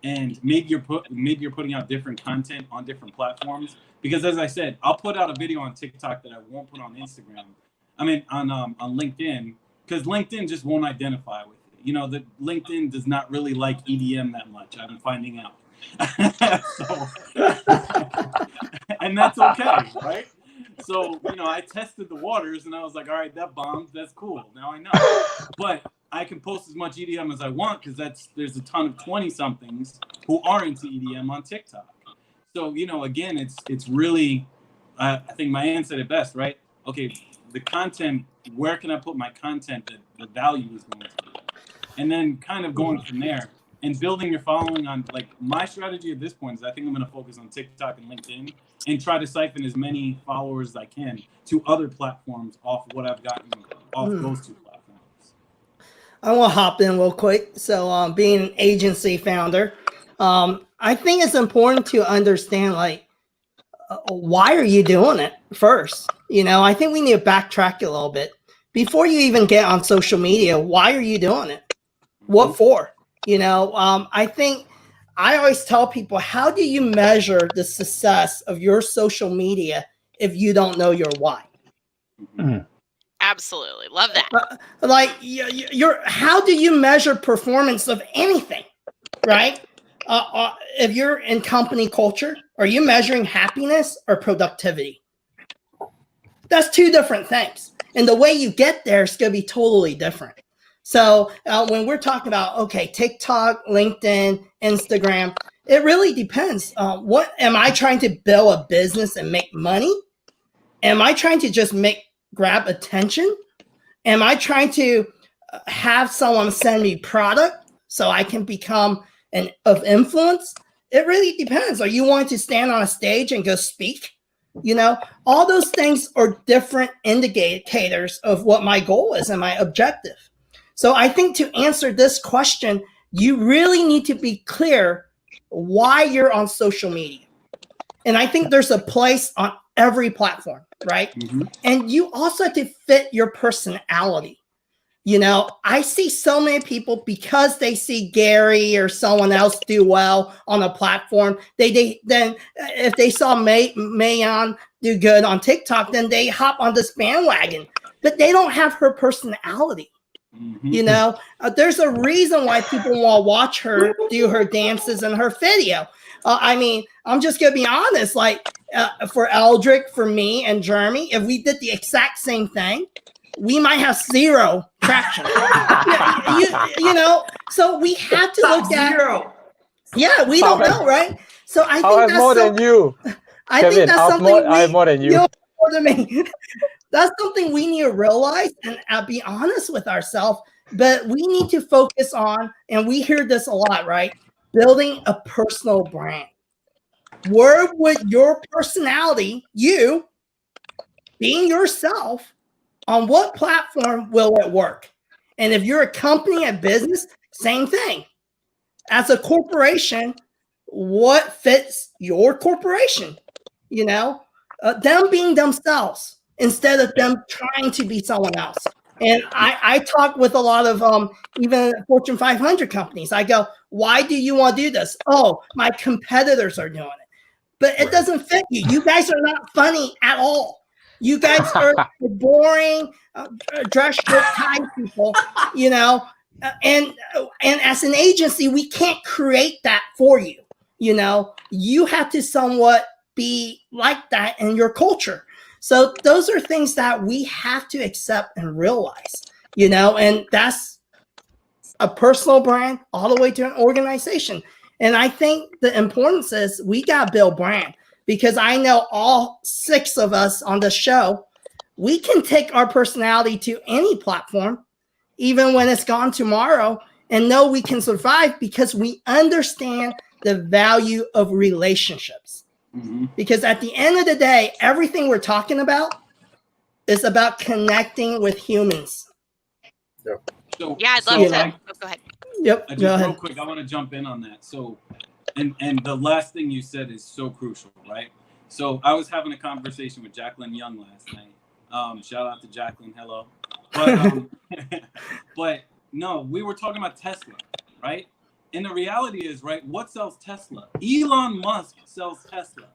and maybe you're putting out different content on different platforms, because as I said, I'll put out a video on TikTok that I won't put on Instagram. I mean, on LinkedIn, because LinkedIn just won't identify with it. You know, the LinkedIn does not really like EDM that much. I've been finding out. So, and that's okay, right? So, you know, I tested the waters and I was like, all right, that bombed. That's cool. Now I know. But I can post as much EDM as I want because there's a ton of 20-somethings who are into EDM on TikTok. So, you know, again, it's really, I think Maayan said it best, right? Okay, the content, where can I put my content that the value is going to be? And then kind of going from there and building your following on, like, my strategy at this point is I think I'm going to focus on TikTok and LinkedIn and try to siphon as many followers as I can to other platforms off what I've gotten off those two platforms. I want to hop in real quick. So being an agency founder, I think it's important to understand, like, why are you doing it first? You know, I think we need to backtrack a little bit. Before you even get on social media, why are you doing it? What for? You know, I think I always tell people, how do you measure the success of your social media if you don't know your why? Absolutely. Love that. Like, how do you measure performance of anything, right? If you're in company culture, are you measuring happiness or productivity? That's two different things. And the way you get there is going to be totally different. So when we're talking about, okay, TikTok, LinkedIn, Instagram, it really depends. What am I trying to build a business and make money? Am I trying to just grab attention? Am I trying to have someone send me product so I can become of influence? It really depends. Are you wanting to stand on a stage and go speak? You know, all those things are different indicators of what my goal is and my objective. So I think to answer this question, you really need to be clear why you're on social media. And I think there's a place on every platform, right? And you also have to fit your personality. You know, I see so many people, because they see Gary or someone else do well on a platform, then if they saw Maayan do good on TikTok, then they hop on this bandwagon, but they don't have her personality. You know, there's a reason why people want to watch her do her dances and her video. I mean, I'm just going to be honest, like for Aldric, for me and Jeremey, if we did the exact same thing, we might have zero traction. You know, so we have to look at zero. Yeah, we don't know, right? So I think that's more than you. I think that's something I have more than you. More than me. That's something we need to realize and be honest with ourselves. But we need to focus on, and we hear this a lot, right? Building a personal brand. Where would your personality, you being yourself, on what platform will it work? And if you're a company, a business, same thing. As a corporation, what fits your corporation? You know, them being themselves instead of them trying to be someone else. And I talk with a lot of even Fortune 500 companies. I go, why do you want to do this? Oh, my competitors are doing it. But it doesn't fit you. You guys are not funny at all. You guys are boring, dress shirt tie people, you know. And as an agency, we can't create that for you. You know, you have to somewhat be like that in your culture. So those are things that we have to accept and realize, you know, and that's a personal brand all the way to an organization. And I think the importance is we got to build brand, because I know all 6 of us on the show, we can take our personality to any platform, even when it's gone tomorrow, and know we can survive because we understand the value of relationships. Because at the end of the day, everything we're talking about is about connecting with humans. So, Yeah, I'd love to. Go ahead. Yep. Just Go ahead. real quick, I want to jump in on that. So, and the last thing you said is so crucial, right? So I was having a conversation with Jacqueline Young last night. Shout out to Jacqueline. Hello. But, but no, we were talking about Tesla, right? And the reality is, right, what sells Tesla? Elon Musk sells Tesla.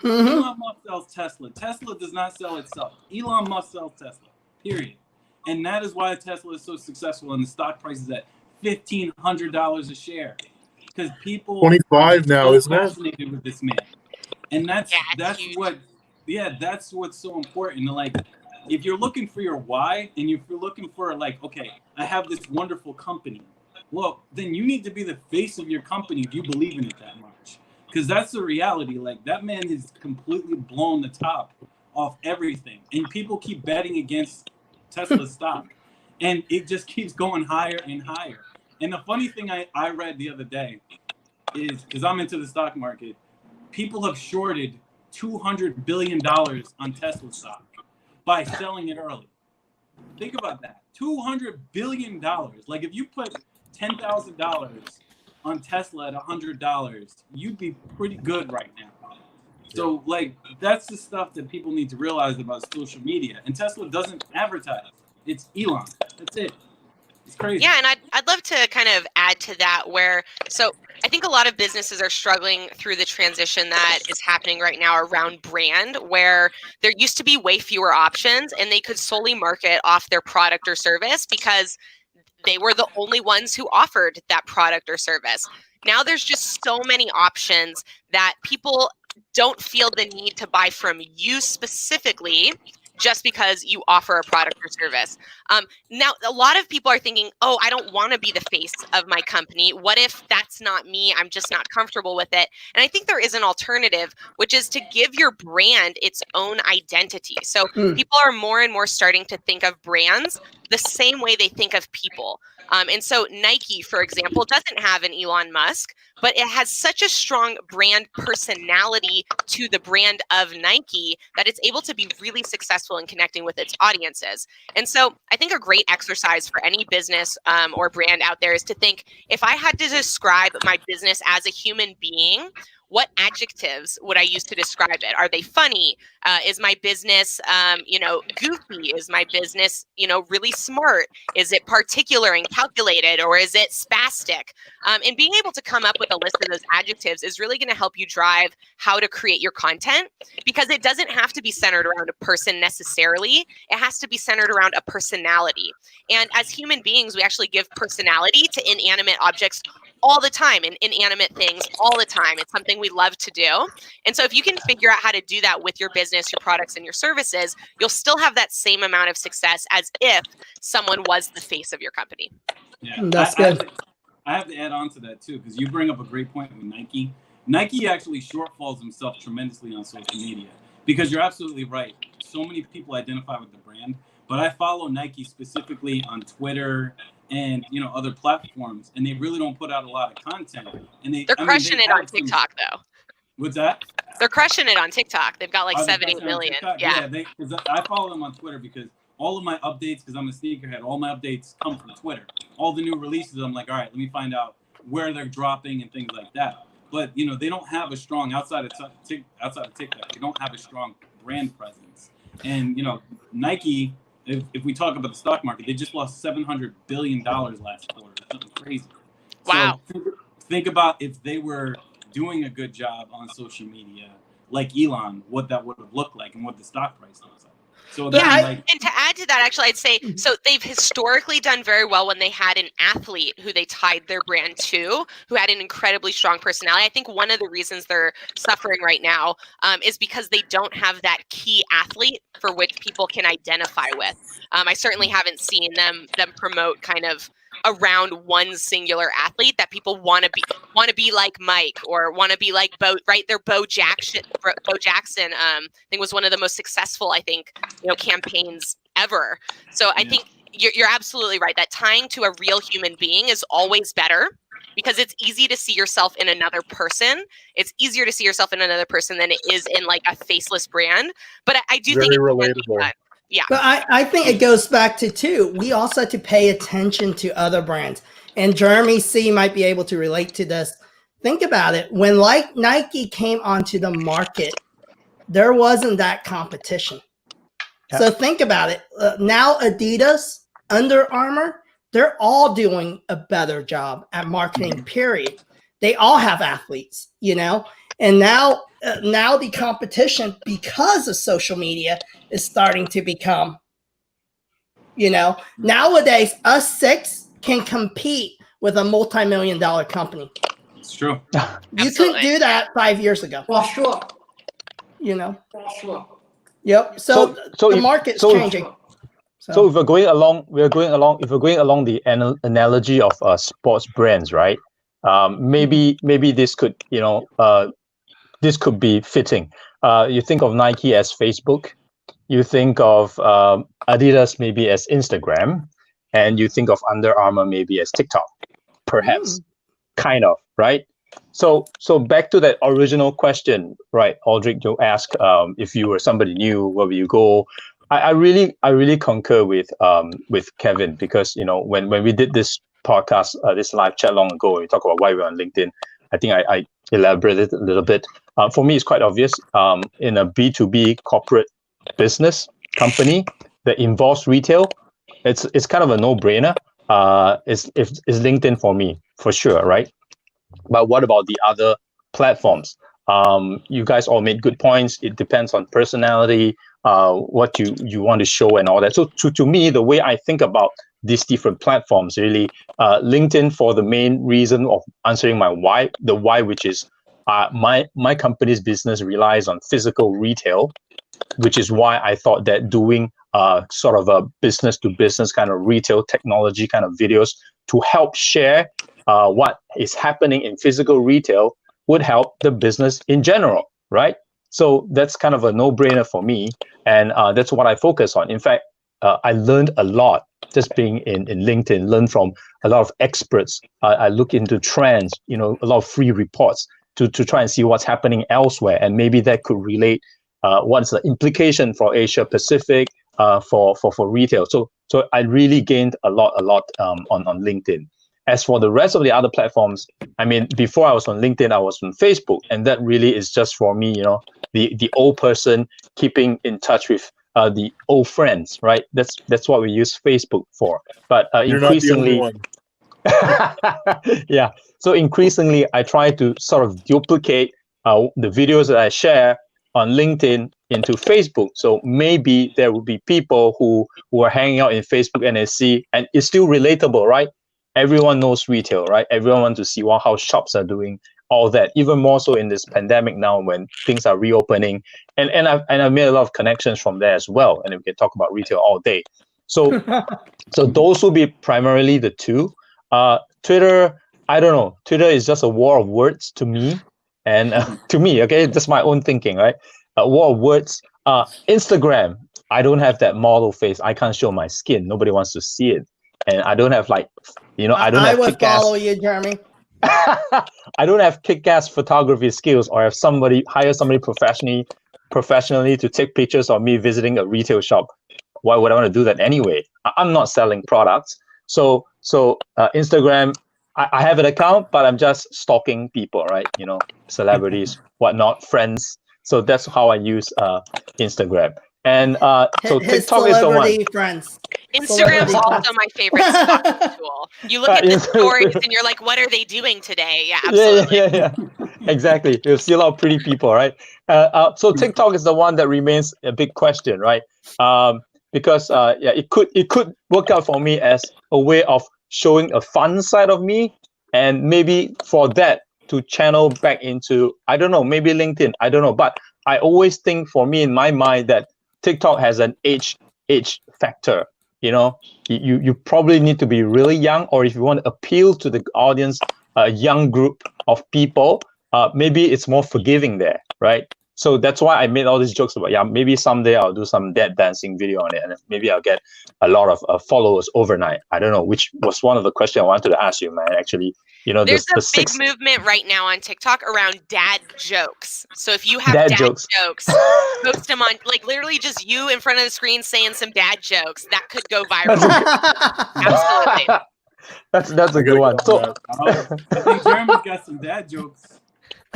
Elon Musk sells Tesla. Tesla does not sell itself. Elon Musk sells Tesla, period. And that is why Tesla is so successful and the stock price is at $1,500 a share. Because people 25 now, so isn't it? fascinated with this man. And that's what's so important. Like, if you're looking for your why, and if you're looking for, like, okay, I have this wonderful company, well, then you need to be the face of your company if you believe in it that much. Because that's the reality. Like, that man has completely blown the top off everything. And people keep betting against Tesla stock. And it just keeps going higher and higher. And the funny thing I read the other day is, because I'm into the stock market, people have shorted $200 billion on Tesla stock by selling it early. Think about that. $200 billion. Like, if you put $10,000 on Tesla at $100, you'd be pretty good right now. So, like, that's the stuff that people need to realize about social media. And Tesla doesn't advertise. It's Elon. That's it. It's crazy. Yeah, and I'd love to kind of add to that so I think a lot of businesses are struggling through the transition that is happening right now around brand, where there used to be way fewer options and they could solely market off their product or service because they were the only ones who offered that product or service. Now there's just so many options that people don't feel the need to buy from you specifically just because you offer a product or service. Now, a lot of people are thinking, oh, I don't want to be the face of my company. What if that's not me? I'm just not comfortable with it. And I think there is an alternative, which is to give your brand its own identity. So people are more and more starting to think of brands the same way they think of people. And so Nike, for example, doesn't have an Elon Musk, but it has such a strong brand personality to the brand of Nike that it's able to be really successful in connecting with its audiences. And so I think a great exercise for any business or brand out there is to think, if I had to describe my business as a human being, what adjectives would I use to describe it? Are they funny? Is my business, goofy? Is my business, really smart? Is it particular and calculated, or is it spastic? And being able to come up with a list of those adjectives is really going to help you drive how to create your content, because it doesn't have to be centered around a person necessarily. It has to be centered around a personality. And as human beings, we actually give personality to inanimate objects all the time, and inanimate things all the time. It's something we love to do. And so if you can figure out how to do that with your business, your products, and your services, you'll still have that same amount of success as if someone was the face of your company. Yeah, That's good. I have to add on to that too, because you bring up a great point with Nike. Nike actually shortfalls himself tremendously on social media, because you're absolutely right. So many people identify with the brand, but I follow Nike specifically on Twitter and other platforms, and they really don't put out a lot of content. And they're crushing it on TikTok though. What's that? They're crushing it on TikTok. They've got like 7-8 million. Yeah. Because I follow them on Twitter, because all of my updates, because I'm a sneakerhead, all my updates come from Twitter. All the new releases, I'm like, all right, let me find out where they're dropping and things like that. But they don't have a strong outside of TikTok. They don't have a strong brand presence. And Nike if we talk about the stock market, they just lost $700 billion last quarter. Something crazy. Wow. So think about if they were doing a good job on social media, like Elon, what that would have looked like and what the stock price looks like. So again, Yeah, like, and to add to that, actually, I'd say so they've historically done very well when they had an athlete who they tied their brand to, who had an incredibly strong personality. I think one of the reasons they're suffering right now is because they don't have that key athlete for which people can identify with. I certainly haven't seen them promote kind of around one singular athlete that people want to be like Mike or want to be like Bo, right? They're Bo Jackson. Bo Jackson, I think, was one of the most successful, campaigns ever. So I think you're absolutely right that tying to a real human being is always better because it's easy to see yourself in another person. It's easier to see yourself in another person than it is in like a faceless brand. But I do Very think it's relatable. Yeah. But I think it goes back to too. We also have to pay attention to other brands, and Jeremey Sea might be able to relate to this. Think about it. When like Nike came onto the market, there wasn't that competition. Yeah. So think about it. Now Adidas, Under Armour, they're all doing a better job at marketing. Period. They all have athletes, and now the competition because of social media is starting to become, nowadays us six can compete with a multi-million-dollar company. it's true. You couldn't do that 5 years ago. For sure. For sure. Yep. So the market's changing. So if we're going along the analogy of sports brands, right? Maybe this could this could be fitting. You think of Nike as Facebook, you think of Adidas maybe as Instagram, and you think of Under Armour maybe as TikTok, perhaps, kind of, right? So back to that original question, right? Aldric, you asked if you were somebody new, where will you go? I really concur with Kevin because when we did this podcast, this live chat long ago, we talked about why we're on LinkedIn. I think I elaborated a little bit. For me, it's quite obvious. In a B2B corporate business company that involves retail, it's kind of a no-brainer. It's LinkedIn for me, for sure, right? But what about the other platforms? You guys all made good points. It depends on personality, what you want to show and all that. So to me, the way I think about these different platforms, really, LinkedIn for the main reason of answering my why, the why, which is my company's business relies on physical retail, which is why I thought that doing sort of a business to business kind of retail technology kind of videos to help share what is happening in physical retail would help the business in general, right? So that's kind of a no-brainer for me, and that's what I focus on. In fact, I learned a lot just being in LinkedIn, learned from a lot of experts. I look into trends, a lot of free reports to try and see what's happening elsewhere, and maybe that could relate what's the implication for Asia Pacific, for retail. So I really gained a lot on LinkedIn. As for the rest of the other platforms, I mean, before I was on LinkedIn, I was on Facebook, and that really is just for me, the old person keeping in touch with the old friends, right? That's what we use Facebook for. But increasingly, not the only one. yeah. So increasingly, I try to sort of duplicate the videos that I share on LinkedIn into Facebook. So maybe there will be people who are hanging out in Facebook and they see, and it's still relatable, right? Everyone knows retail, right? Everyone wants to see how shops are doing, all that. Even more so in this pandemic now when things are reopening, and I've made a lot of connections from there as well. And we can talk about retail all day. So those will be primarily the two. Twitter, I don't know. Twitter is just a war of words to me, and to me, okay, that's my own thinking, right? A war of words. Instagram, I don't have that model face. I can't show my skin. Nobody wants to see it. And I don't have I don't have would follow you, Jeremy. I don't have kick-ass photography skills, or hire somebody professionally to take pictures of me visiting a retail shop. Why would I want to do that anyway? I'm not selling products. So Instagram, I have an account, but I'm just stalking people, right? Celebrities, whatnot, friends. So that's how I use Instagram. And so His TikTok is the one. celebrity friends. Instagram's Celebrity also my favorite stalking tool. You look at the stories and you're like, what are they doing today? Yeah, absolutely. Yeah. Exactly. You'll see a lot of pretty people, right? So TikTok is the one that remains a big question, right? Because it could work out for me as a way of showing a fun side of me, and maybe for that to channel back into, I don't know, maybe LinkedIn, I don't know. But I always think, for me, in my mind, that TikTok has an age factor. You know, you probably need to be really young, or if you want to appeal to the audience, a young group of people, maybe it's more forgiving there, right? So that's why I made all these jokes about, maybe someday I'll do some dead dancing video on it, and maybe I'll get a lot of followers overnight. I don't know, which was one of the questions I wanted to ask you, man. Actually, you know, there's a big movement right now on TikTok around dad jokes. So if you have dad jokes, post them on, like, literally just you in front of the screen saying some dad jokes. That could go viral. Absolutely. That's a good one. So I think Jeremy's got some dad jokes.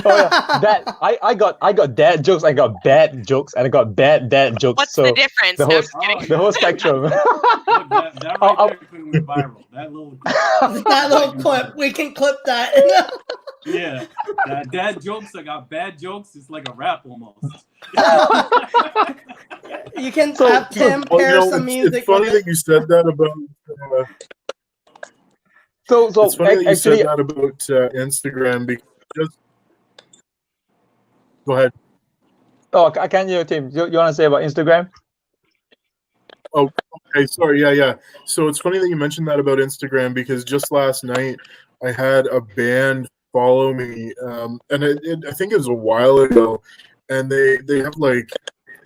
Oh yeah, that I got dad jokes, I got bad jokes, and I got bad dad jokes. What's so the difference? The whole spectrum. Look, that right there went viral. That little clip, we can clip that. Yeah, that dad jokes, I got bad jokes. It's like a rap almost. You can have Tim pair some music. It's funny that you said that about. It's funny that you said that about Instagram, because. Go ahead. Oh, I can't hear you, Tim. You want to say about Instagram? Oh, okay. Sorry. Yeah. So it's funny that you mentioned that about Instagram, because just last night I had a band follow me, and I think it was a while ago, and they have like,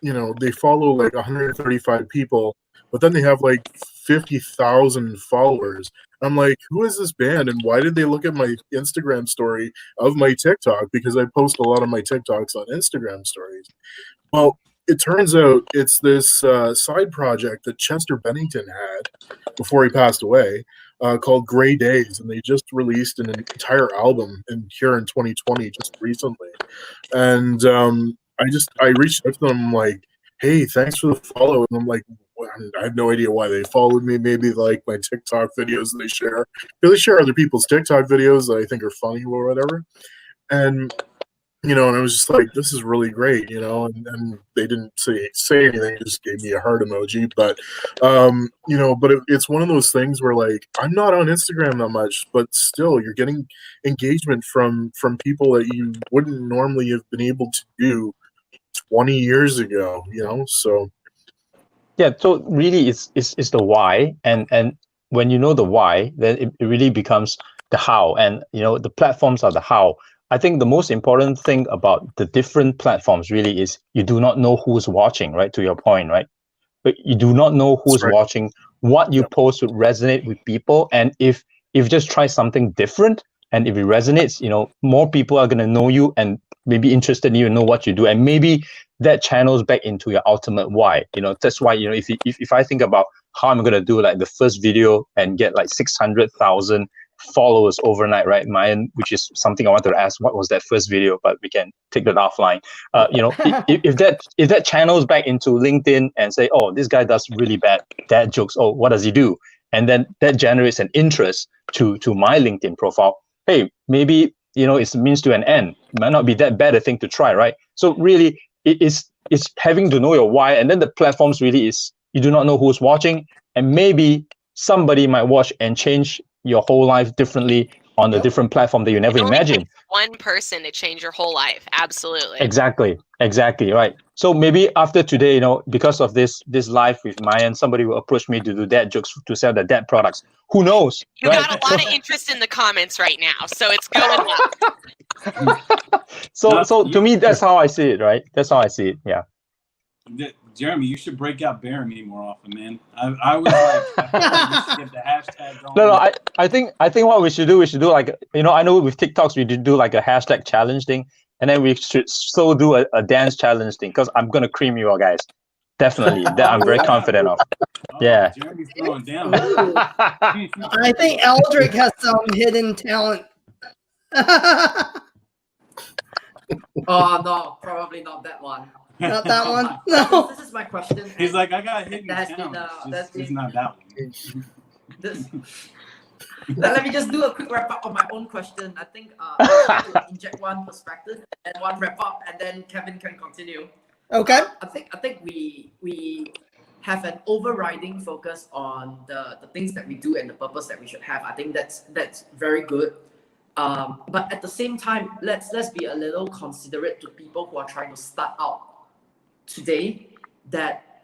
you know, they follow like 135 people, but then they have like 50,000 followers. I'm like, who is this band, and why did they look at my Instagram story of my TikTok? Because I post a lot of my TikToks on Instagram stories. Well, it turns out it's this side project that Chester Bennington had before he passed away, called Gray Days, and they just released an entire album here in 2020, just recently. And I reached out to them, I'm like, hey, thanks for the follow. And I'm like, I have no idea why they followed me. Maybe like my TikTok videos they share. They share other people's TikTok videos that I think are funny or whatever. And, you know, and I was just like, this is really great, you know, and they didn't say anything, just gave me a heart emoji. But, you know, but it's one of those things where, like, I'm not on Instagram that much, but still you're getting engagement from people that you wouldn't normally have been able to do 20 years ago, you know, so. Yeah, so really it's the why, and when you know the why, then it really becomes the how, and you know the platforms are the how. I think the most important thing about the different platforms really is you do not know who's watching, right? To your point, right? But you do not know who's watching. What you post would resonate with people, and if you just try something different, and if it resonates, you know, more people are gonna know you and maybe interested in you and know what you do, and maybe that channels back into your ultimate why. You know, that's why, you know, if I think about how I'm gonna do like the first video and get like 600,000 followers overnight, right, Maayan, which is something I wanted to ask, what was that first video, but we can take that offline. You know, if that channels back into LinkedIn and say, oh, this guy does really bad dad jokes, oh, what does he do? And then that generates an interest to my LinkedIn profile. Hey, maybe, you know, it's a means to an end. It might not be that bad a thing to try, right? So really, it's having to know your why, and then the platforms really is you do not know who's watching, and maybe somebody might watch and change your whole life differently on a different platform that you never imagined. One person to change your whole life. Absolutely. Exactly, right. So maybe after today, you know, because of this live with Maayan, somebody will approach me to do dad jokes to sell the dad products. Who knows? You got a lot of interest in the comments right now, so it's going up. So to me, that's how I see it, right? That's how I see it. Yeah. Jeremy, you should break out Bear Me more often, man. I was like, I should get the hashtag going. No, I think what we should do like, you know, I know with TikToks we do like a hashtag challenge thing, and then we should still do a dance challenge thing, because I'm gonna cream you all guys. Definitely. That I'm very confident of. Yeah. Jeremy's throwing down. I think Aldric has some hidden talent. Oh no, probably not that one. Not that one. No. This is my question. He's like, I got hidden That's talent. been, It's not that one. This, let me just do a quick wrap up on my own question. I think I'll try to inject one perspective and one wrap up, and then Kevin can continue. Okay. I think we have an overriding focus on the things that we do and the purpose that we should have. I think that's very good. But at the same time, let's be a little considerate to people who are trying to start out today, that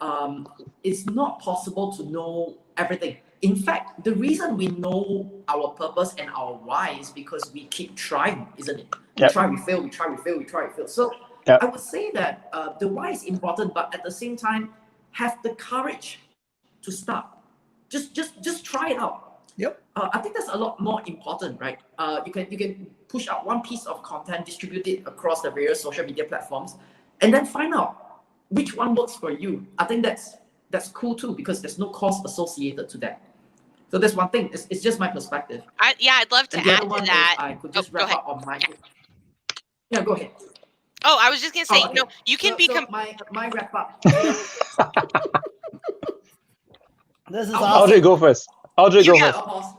it's not possible to know everything. In fact, the reason we know our purpose and our why is because we keep trying, isn't it? We try, we fail, we try, we fail, we try, we fail. So I would say that the why is important, but at the same time, have the courage to start. Just try it out. Yep. I think that's a lot more important, right? You can push out one piece of content, distribute it across the various social media platforms, and then find out which one works for you. I think that's cool too, because there's no cost associated to that. So that's one thing. It's just my perspective. I'd love to add to that. I could just wrap up on my. Yeah, go ahead. Oh, I was just gonna say, okay. you can So my wrap up. This is Aldric, go first. Aldric, go first.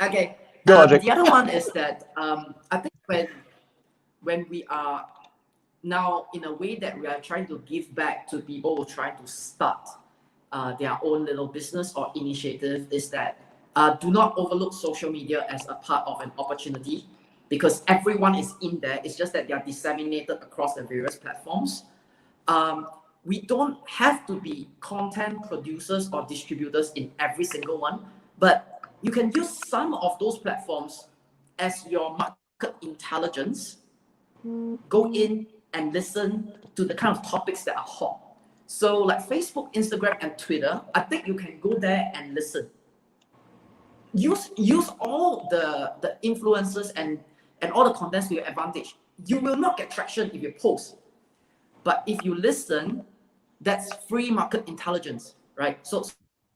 Okay. Go, Aldric. The other one is that I think when we are now in a way that we are trying to give back to people who are trying to start their own little business or initiative, is that do not overlook social media as a part of an opportunity, because everyone is in there. It's just that they are disseminated across the various platforms. We don't have to be content producers or distributors in every single one, but you can use some of those platforms as your market intelligence. Go in and listen to the kind of topics that are hot. So like Facebook, Instagram, and Twitter, I think you can go there and listen. Use all the influencers and all the contents to your advantage. You will not get traction if you post. But if you listen, that's free market intelligence, right? So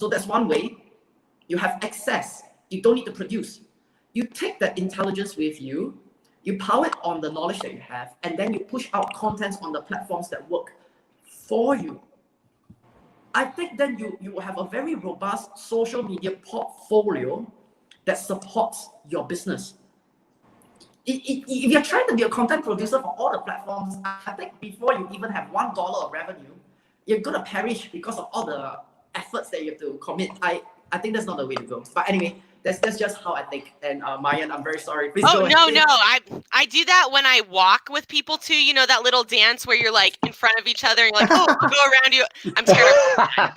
that's one way. You have access. You don't need to produce. You take that intelligence with you, you power it on the knowledge that you have, and then you push out contents on the platforms that work for you. I think then you will have a very robust social media portfolio that supports your business. If you're trying to be a content producer for all the platforms, I think before you even have $1 of revenue, you're gonna perish because of all the efforts that you have to commit. I think that's not the way to go. But anyway, that's just how I think. And Maayan, I'm very sorry. Please go ahead. No. I do that when I walk with people too. You know, that little dance where you're like in front of each other and you're like, oh, I'll go around you. I'm scared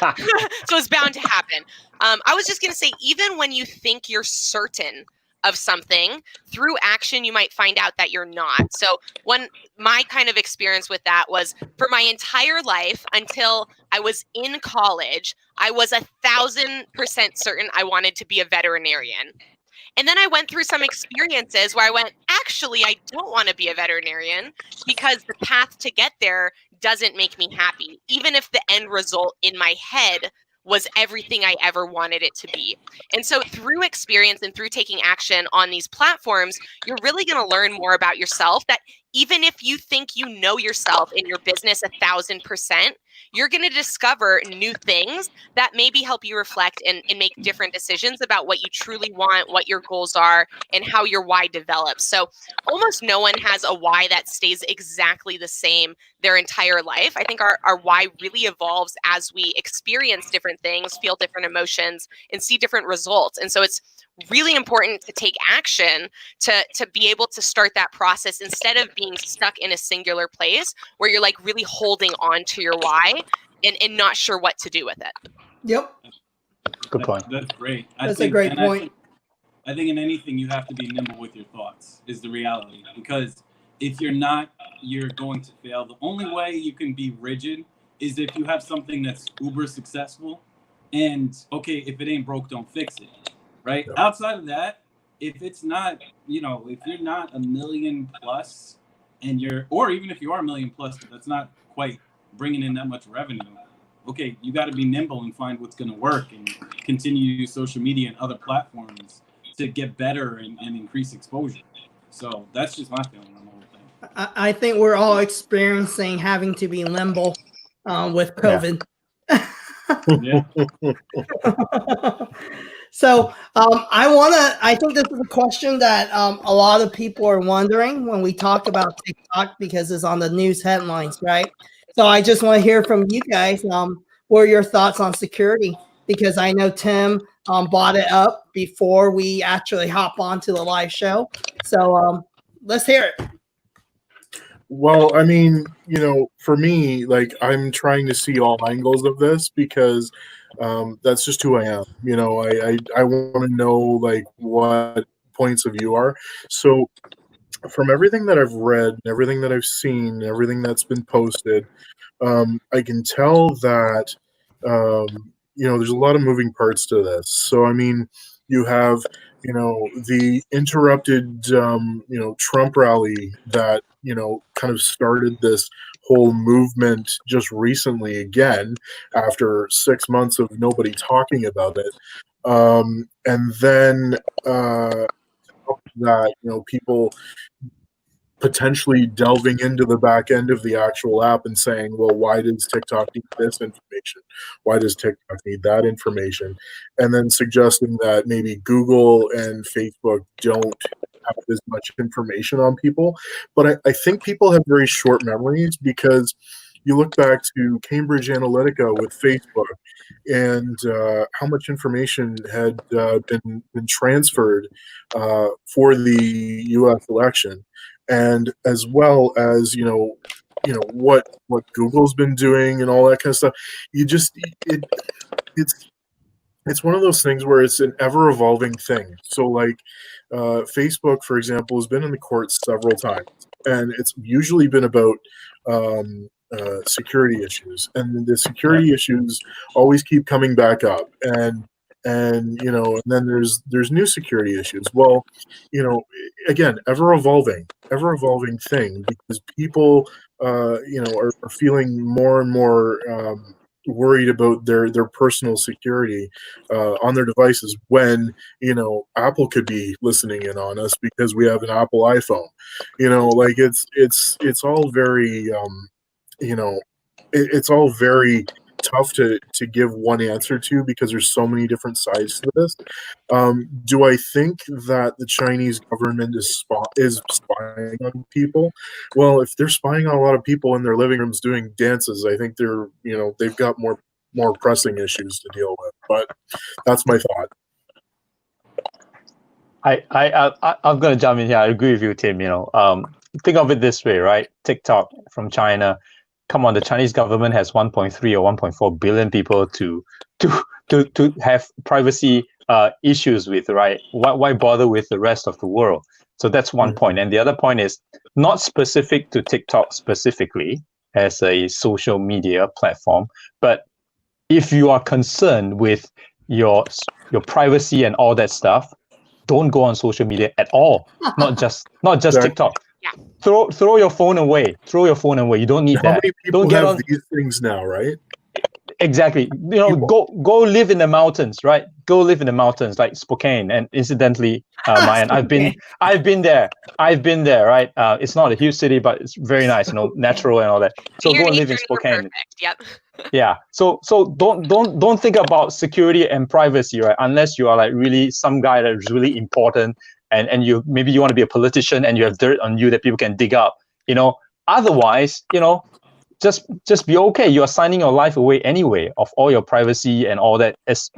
of so it's bound to happen. I was just gonna say, even when you think you're certain of something, through action you might find out that you're not. So my kind of experience with that was, for my entire life until I was in college, I was 1,000% certain I wanted to be a veterinarian. And then I went through some experiences where I went, actually, I don't want to be a veterinarian, because the path to get there doesn't make me happy, even if the end result in my head was everything I ever wanted it to be. And so through experience and through taking action on these platforms, you're really going to learn more about yourself, that even if you think you know yourself in your business 1,000%, you're going to discover new things that maybe help you reflect and make different decisions about what you truly want, what your goals are, and how your why develops. So almost no one has a why that stays exactly the same their entire life. I think our why really evolves as we experience different things, feel different emotions, and see different results. And so it's really important to take action to be able to start that process, instead of being stuck in a singular place where you're like really holding on to your why and not sure what to do with it. Yep. Good point. That's great. That's a great point. I think in anything you have to be nimble with your thoughts is the reality, because if you're not, you're going to fail. The only way you can be rigid is if you have something that's uber successful, and okay, if it ain't broke, don't fix it, right? Outside of that, if it's not, if you're not 1 million plus, and or even if you are 1 million plus, but that's not quite bringing in that much revenue, okay, you got to be nimble and find what's going to work, and continue to use social media and other platforms to get better and increase exposure. So that's just my feeling on the whole thing. I think we're all experiencing having to be limble with COVID. Yeah. So I think this is a question that a lot of people are wondering when we talk about TikTok because it's on the news headlines, right? So I just want to hear from you guys. What are your thoughts on security? Because I know Tim bought it up before we actually hop onto the live show. So let's hear it. Well, I mean, for me, like, I'm trying to see all angles of this because that's just who I am. I want to know like what points of view are. So from everything that I've read, everything that I've seen, everything that's been posted, I can tell that there's a lot of moving parts to this. So I mean, you have the interrupted Trump rally that kind of started this whole movement just recently again after 6 months of nobody talking about it, and then that people potentially delving into the back end of the actual app and saying, well, why does TikTok need this information? Why does TikTok need that information? And then suggesting that maybe Google and Facebook don't have as much information on people. But I think people have very short memories because you look back to Cambridge Analytica with Facebook and how much information had been transferred for the U.S. election. And as well as what Google's been doing and all that kind of stuff, it's one of those things where it's an ever evolving thing. So like Facebook, for example, has been in the courts several times, and it's usually been about security issues, and the security issues always keep coming back up, and then there's new security issues. Well, again, ever evolving thing, because people are feeling more and more worried about their personal security on their devices when Apple could be listening in on us because we have an Apple iPhone. Like it's all very it's all very tough to give one answer to because there's so many different sides to this. Do I think that the Chinese government is spying on people? Well, if they're spying on a lot of people in their living rooms doing dances, I think they've got more pressing issues to deal with. But that's my thought. I'm gonna jump in here. I agree with you, Tim. Think of it this way, right? TikTok from China. Come on, the Chinese government has 1.3 or 1.4 billion people to have privacy issues with, right? Why bother with the rest of the world? So that's one point. And the other point is not specific to TikTok specifically as a social media platform, but if you are concerned with your privacy and all that stuff, don't go on social media at all. Not just TikTok. Yeah. Throw your phone away. You don't need that. How many people don't get have on these things now, right? Exactly. Go live in the mountains, right? Go live in the mountains, like Spokane. And incidentally, Maayan, I've been there, right? It's not a huge city, but it's very nice, natural and all that. So go and live in Spokane. Perfect. Yep. Yeah. So don't think about security and privacy, right? Unless you are like really some guy that is really important, and you want to be a politician and you have dirt on you that people can dig up. Otherwise, just be okay. You are signing your life away anyway of all your privacy and all that as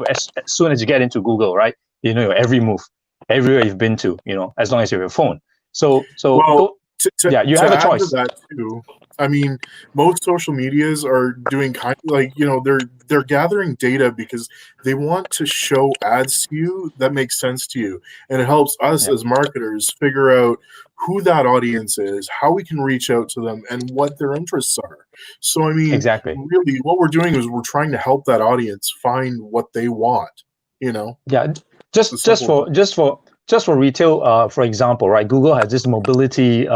soon as you get into Google, right? Your every move, everywhere you've been to, as long as you have a phone. So you have a choice. To that too, I mean, most social medias are doing kind of like, they're gathering data because they want to show ads to you that make sense to you. And it helps us as marketers figure out who that audience is, how we can reach out to them, and what their interests are. So, I mean, exactly. Really what we're doing is we're trying to help that audience find what they want, Yeah, just for retail, for example, right? Google has this mobility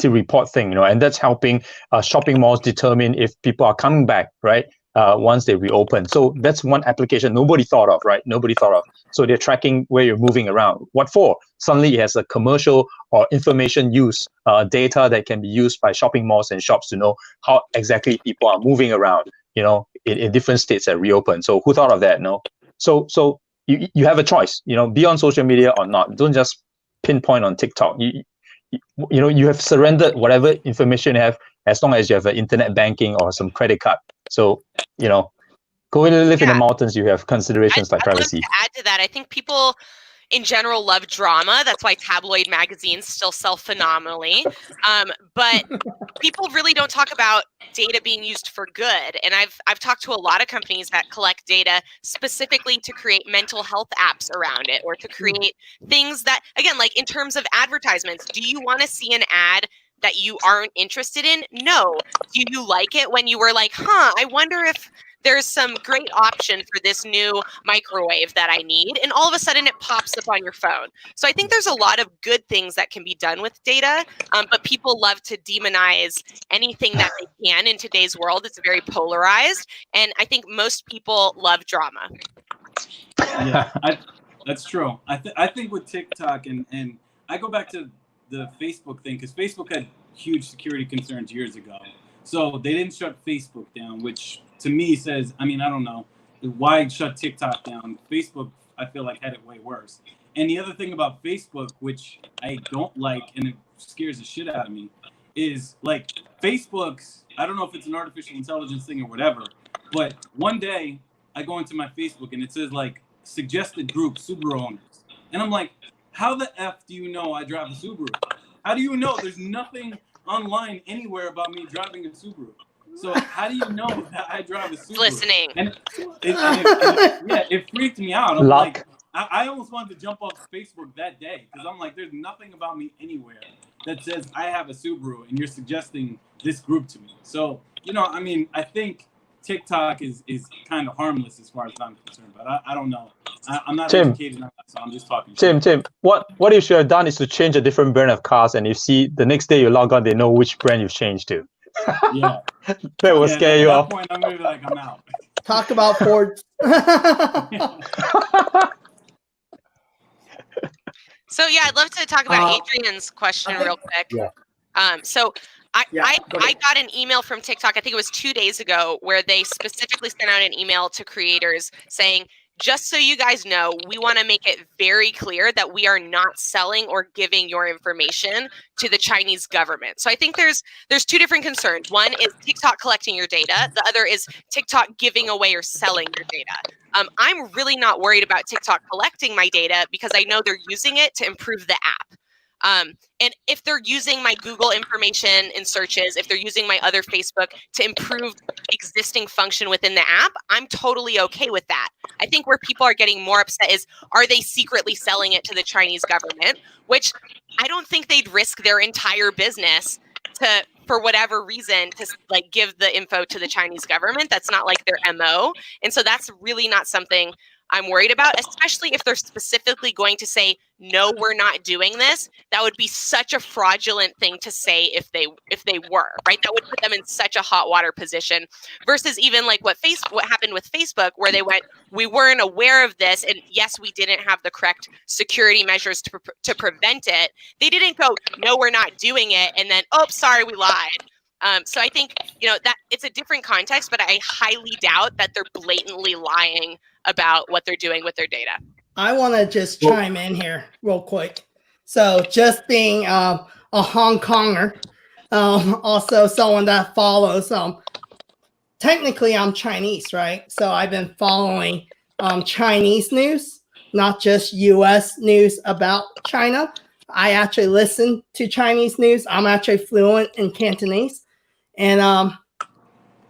report thing, and that's helping shopping malls determine if people are coming back, right? once they reopen. So that's one application nobody thought of, right? Nobody thought of. So they're tracking where you're moving around. What for? Suddenly it has a commercial or information use data that can be used by shopping malls and shops to know how exactly people are moving around, in different states that reopen. So who thought of that? No. So you have a choice, be on social media or not. Don't just pinpoint on TikTok. You have surrendered whatever information you have, as long as you have an internet banking or some credit card. So, go and live in the mountains, you have considerations like privacy. I'd love to add to that. I think people in general love drama. That's why tabloid magazines still sell phenomenally. But people really don't talk about data being used for good. And I've talked to a lot of companies that collect data specifically to create mental health apps around it, or to create things that, again, like in terms of advertisements, do you want to see an ad that you aren't interested in? No. Do you like it when you were like, I wonder if there's some great option for this new microwave that I need, and all of a sudden it pops up on your phone. So I think there's a lot of good things that can be done with data, but people love to demonize anything that they can in today's world. It's very polarized, and I think most people love drama. Yeah, that's true. I think with TikTok, and I go back to the Facebook thing, because Facebook had huge security concerns years ago. So they didn't shut Facebook down, which to me says, I don't know, why shut TikTok down? Facebook, I feel like, had it way worse. And the other thing about Facebook, which I don't like, and it scares the shit out of me, is like Facebook's, I don't know if it's an artificial intelligence thing or whatever, but one day I go into my Facebook and it says like suggested group Subaru owners. And I'm like, how the F do you know I drive a Subaru? How do you know? There's nothing online anywhere about me driving a Subaru. So how do you know that I drive a Subaru? Listening. And it freaked me out. I'm like, I almost wanted to jump off Facebook that day, because I'm like, there's nothing about me anywhere that says I have a Subaru and you're suggesting this group to me. So, I think TikTok is kind of harmless as far as I'm concerned, but I don't know. I'm not educated on that, so I'm just talking. Tim, what you should have done is to change a different brand of cars, and you see the next day you log on, they know which brand you've changed to. Yeah. That will scare you off. At that point, I'm maybe like, I'm out. Talk about Ford. So yeah, I'd love to talk about Adrian's question real quick. Yeah. So I got an email from TikTok, I think it was 2 days ago, where they specifically sent out an email to creators saying, just so you guys know, we want to make it very clear that we are not selling or giving your information to the Chinese government. So I think there's two different concerns. One is TikTok collecting your data. The other is TikTok giving away or selling your data. I'm really not worried about TikTok collecting my data, because I know they're using it to improve the app. And if they're using my Google information in searches, if they're using my other Facebook to improve existing function within the app, I'm totally okay with that. I think where people are getting more upset is, are they secretly selling it to the Chinese government? Which I don't think they'd risk their entire business to, for whatever reason, to like give the info to the Chinese government. That's not like their MO. And so that's really not something I'm worried about, especially if they're specifically going to say, no, we're not doing this. That would be such a fraudulent thing to say if they were, right? That would put them in such a hot water position, versus even like what happened with Facebook, where they went, we weren't aware of this, and yes, we didn't have the correct security measures to prevent it. They didn't go, no, we're not doing it, and then, oh, sorry, we lied. So I think, that it's a different context, but I highly doubt that they're blatantly lying about what they're doing with their data. I want to just chime in here real quick. So just being a Hong Konger, also someone that follows, technically I'm Chinese, right? So I've been following Chinese news, not just US news about China. I actually listen to Chinese news. I'm actually fluent in Cantonese. And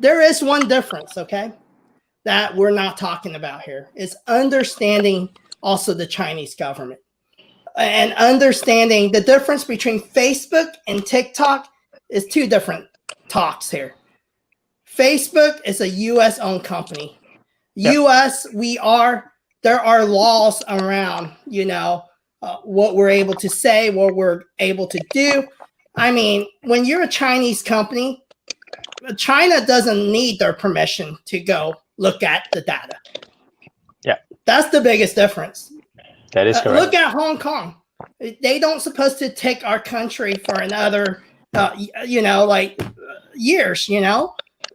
there is one difference, okay, that we're not talking about here. It's understanding also the Chinese government and understanding the difference between Facebook and TikTok is two different talks here. Facebook is a US owned company. Yep. US, there are laws around, what we're able to say, what we're able to do. I mean, when you're a Chinese company, China doesn't need their permission to go look at the data. Yeah. That's the biggest difference. That is correct. Look at Hong Kong. They don't supposed to take our country for another, years,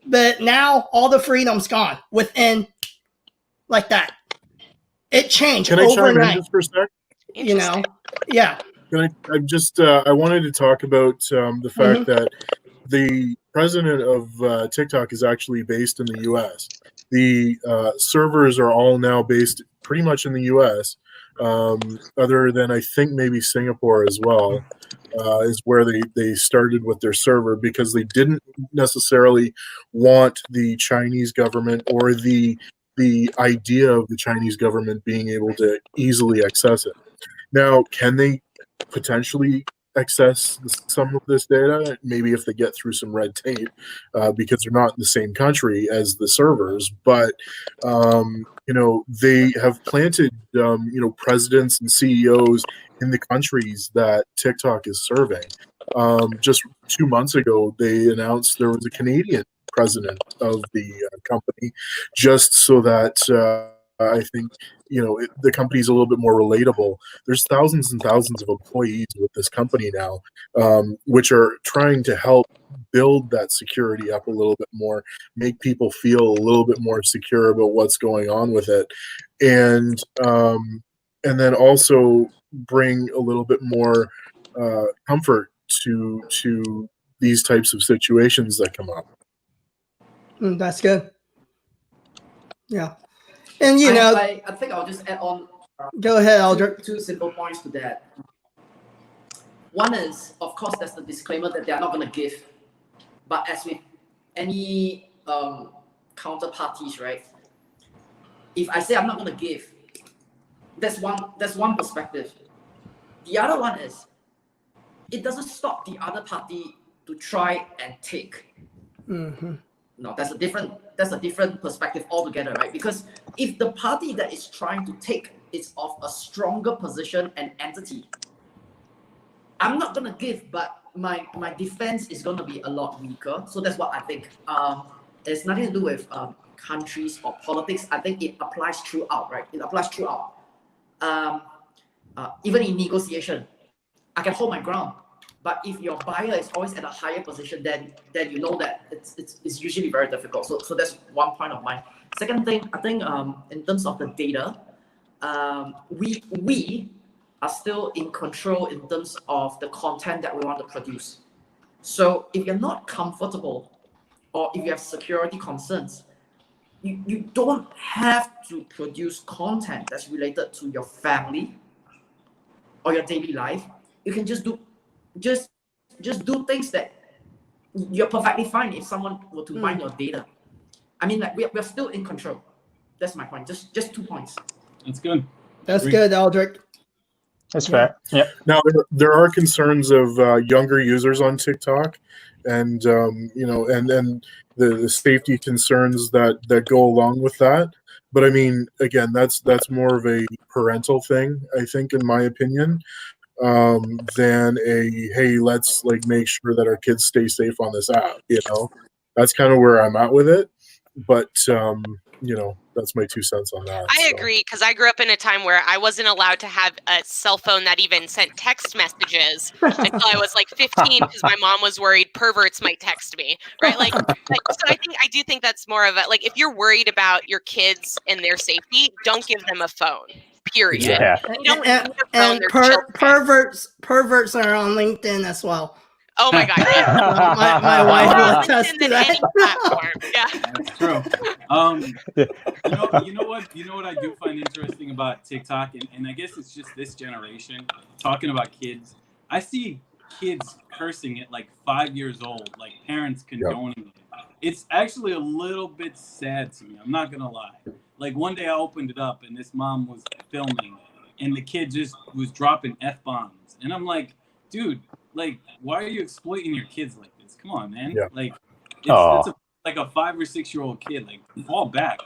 but now all the freedom's gone within like that. It changed Can I chime in overnight. just for a sec? Yeah. I wanted to talk about the fact that the president of TikTok is actually based in the U.S. The servers are all now based pretty much in the U.S., other than I think maybe Singapore as well, is where they started with their server, because they didn't necessarily want the Chinese government or the idea of the Chinese government being able to easily access it. Now, can they potentially access some of this data? Maybe if they get through some red tape, because they're not in the same country as the servers. But they have planted presidents and CEOs in the countries that TikTok is serving. Just 2 months ago, they announced there was a Canadian president of the company, just so that I think the company's a little bit more relatable. There's thousands and thousands of employees with this company now, which are trying to help build that security up a little bit more, make people feel a little bit more secure about what's going on with it, and then also bring a little bit more comfort to these types of situations that come up. That's good. Yeah. And I think I'll just add on. Go ahead, Aldric. Two simple points to that. One is, of course, there's the disclaimer that they are not going to give. But as with any counterparties, right? If I say I'm not going to give, that's one perspective. The other one is, it doesn't stop the other party to try and take. No, that's a different perspective altogether, right? Because if the party that is trying to take is of a stronger position and entity, I'm not gonna give, but my defense is gonna be a lot weaker. So that's what I think. It's nothing to do with countries or politics. I think it applies throughout, right? It applies throughout. Even in negotiation, I can hold my ground. But if your buyer is always at a higher position, then you know that it's usually very difficult. So that's one point of mine. Second thing, I think in terms of the data, we are still in control in terms of the content that we want to produce. So if you're not comfortable, or if you have security concerns, you don't have to produce content that's related to your family or your daily life. You can just do things that you're perfectly fine if someone were to mine your data. I mean, like we're still in control. That's my point. Just 2 points. That's good. That's good, Aldric. That's fair. Yeah. Now there are concerns of younger users on TikTok, and and the safety concerns that go along with that. But I mean, again, that's more of a parental thing, I think, in my opinion, than a hey, let's make sure that our kids stay safe on this app. That's kind of where I'm at with it. But that's my 2 cents on that. I agree, because I grew up in a time where I wasn't allowed to have a cell phone that even sent text messages until I was 15, because my mom was worried perverts might text me, right? So I do think that's more of a if you're worried about your kids and their safety, don't give them a phone. Period. Yeah. And perverts are on LinkedIn as well. Oh my God! my wife will attest to that. Yeah, that's true. You know what I do find interesting about TikTok, and I guess it's just this generation talking about kids. I see kids cursing at 5 years old, parents condoning it. It's actually a little bit sad to me. I'm not gonna lie. One day I opened it up and this mom was filming, and the kid just was dropping F-bombs, and I'm like, dude. Why are you exploiting your kids like this? Come on, man. Yeah. It's a 5 or 6 year old kid. Fall back.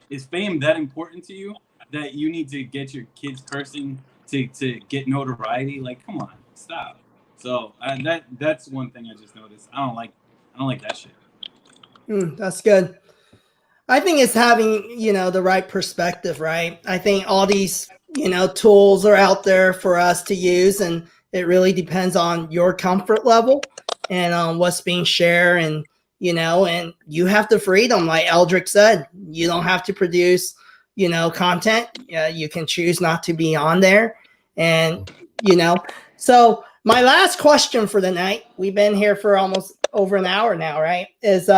Is fame that important to you that you need to get your kids cursing to get notoriety? Come on, stop. So that's one thing I just noticed. I don't like that shit. That's good. I think it's having, the right perspective, right? I think all these, tools are out there for us to use, and it really depends on your comfort level and on what's being shared. And, and you have the freedom, like Aldric said, you don't have to produce, content. You can choose not to be on there. And, so my last question for the night, we've been here for almost over an hour now, right? Is,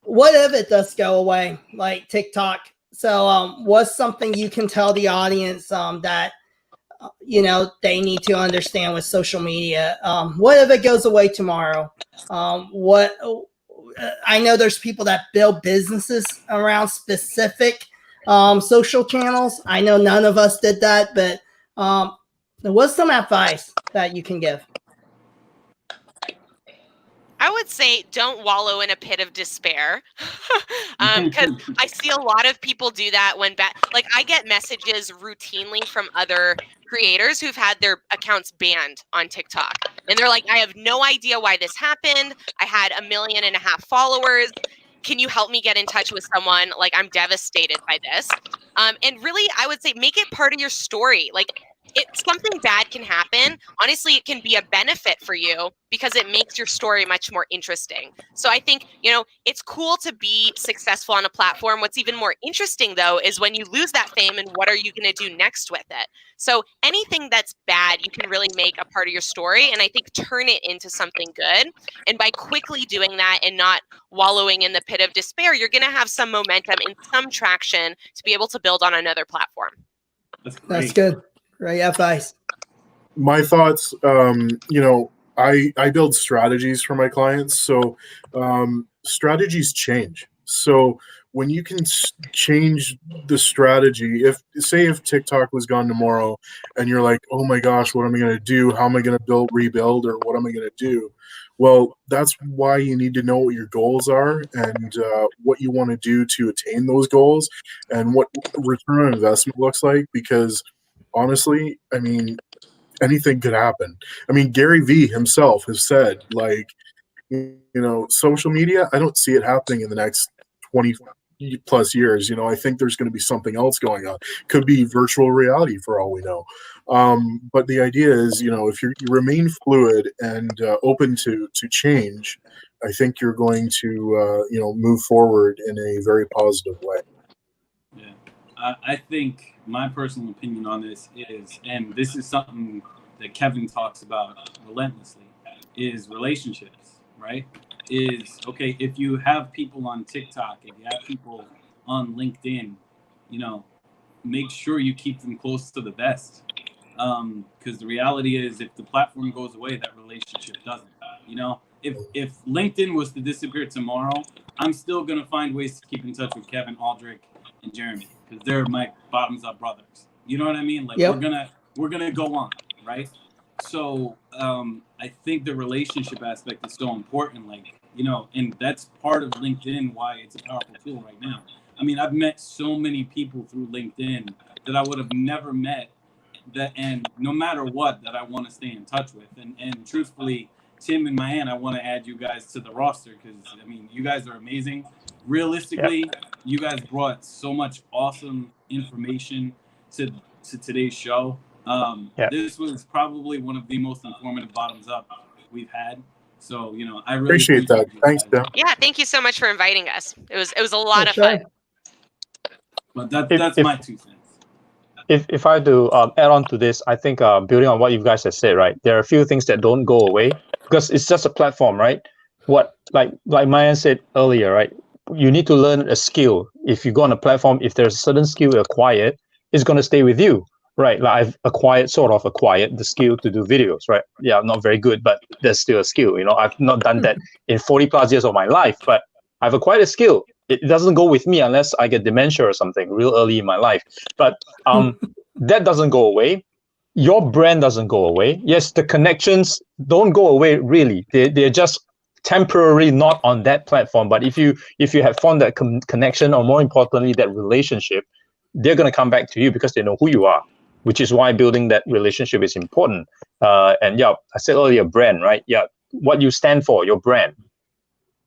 what if it does go away, like TikTok? So what's something you can tell the audience that, they need to understand with social media? What if it goes away tomorrow? I know there's people that build businesses around specific social channels. I know none of us did that, but what's some advice that you can give? I would say don't wallow in a pit of despair, because I see a lot of people do that when like I get messages routinely from other creators who've had their accounts banned on TikTok, and they're like, I have no idea why this happened. I had 1.5 million followers. Can you help me get in touch with someone? Like, I'm devastated by this. And really, I would say make it part of your story. Like, something bad can happen. Honestly, it can be a benefit for you because it makes your story much more interesting. So I think, it's cool to be successful on a platform. What's even more interesting, though, is when you lose that fame and what are you going to do next with it? So anything that's bad, you can really make a part of your story and I think turn it into something good. And by quickly doing that and not wallowing in the pit of despair, you're going to have some momentum and some traction to be able to build on another platform. That's good. Right advice. My thoughts, I build strategies for my clients. So strategies change. So when you can change the strategy, if TikTok was gone tomorrow and you're like, oh my gosh, what am I going to do? How am I going to rebuild, or what am I going to do? Well, that's why you need to know what your goals are and what you want to do to attain those goals and what return on investment looks like, because honestly, I mean, anything could happen. I mean, Gary Vee himself has said, like, social media, I don't see it happening in the next 20 plus years. I think there's going to be something else going on. Could be virtual reality for all we know. But the idea is, if you remain fluid and open to change, I think you're going to, move forward in a very positive way. Yeah. I think my personal opinion on this is, and this is something that Kevin talks about relentlessly, is relationships, right? Is, okay, if you have people on TikTok, if you have people on LinkedIn, make sure you keep them close to the best. Because the reality is, if the platform goes away, that relationship doesn't. If LinkedIn was to disappear tomorrow, I'm still going to find ways to keep in touch with Kevin, Aldric, and Jeremy, because they're my bottoms up brothers. You know what I mean? Like, yep. we're gonna go on, right? So I think the relationship aspect is so important, and that's part of LinkedIn, why it's a powerful tool right now. I mean, I've met so many people through LinkedIn that I would have never met, and no matter what, that I want to stay in touch with. And truthfully, Tim and Maayan, I want to add you guys to the roster because, I mean, you guys are amazing. Realistically, you guys brought so much awesome information to today's show. This was probably one of the most informative bottoms up we've had. So, I really appreciate that. Thanks, Tim. Yeah, thank you so much for inviting us. It was a lot of fun. But that's my 2 cents. If I do add on to this, I think building on what you guys have said, right? There are a few things that don't go away because it's just a platform, right? What like Maayan said earlier, right? You need to learn a skill. If you go on a platform, if there's a certain skill you acquired, it's going to stay with you, right? Like I've sort of acquired the skill to do videos, right? Yeah, I'm not very good, but there's still a skill. I've not done that in 40 plus years of my life, but I've acquired a skill. It doesn't go with me unless I get dementia or something real early in my life. But that doesn't go away. Your brand doesn't go away. Yes, the connections don't go away, really. They're just temporarily not on that platform. But if you have formed that connection, or more importantly, that relationship, they're going to come back to you because they know who you are, which is why building that relationship is important. And I said earlier, brand, right? Yeah, what you stand for, your brand.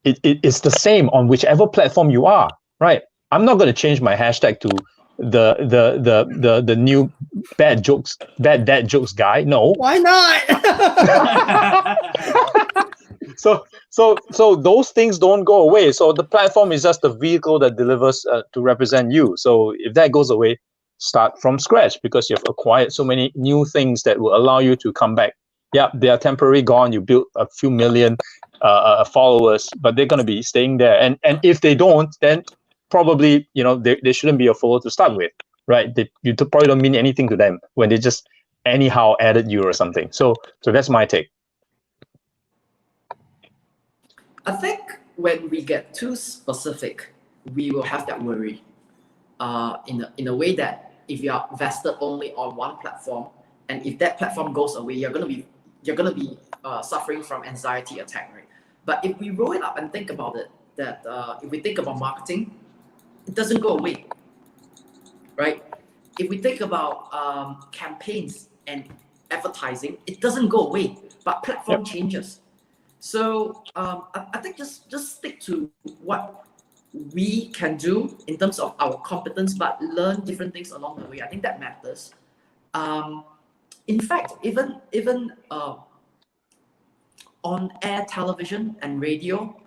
it's the same on whichever platform you are, right? I'm not going to change my hashtag to the new bad dad jokes guy. No. Why not? So those things don't go away. So the platform is just the vehicle that delivers to represent you. So if that goes away, start from scratch, because you've acquired so many new things that will allow you to come back. Yeah, they are temporarily gone. You built a few million followers, but they're going to be staying there. And if they don't, then probably, they shouldn't be a follower to start with, right? You probably don't mean anything to them when they just anyhow added you or something. So that's my take. I think when we get too specific, we will have that worry. In a way that if you are vested only on one platform, and if that platform goes away, you're gonna be suffering from anxiety attack, right? But if we roll it up and think about it, that if we think about marketing, it doesn't go away, right? If we think about campaigns and advertising, it doesn't go away, but platform changes. So I think just stick to what we can do in terms of our competence, but learn different things along the way. I think that matters. In fact, even on air television and radio,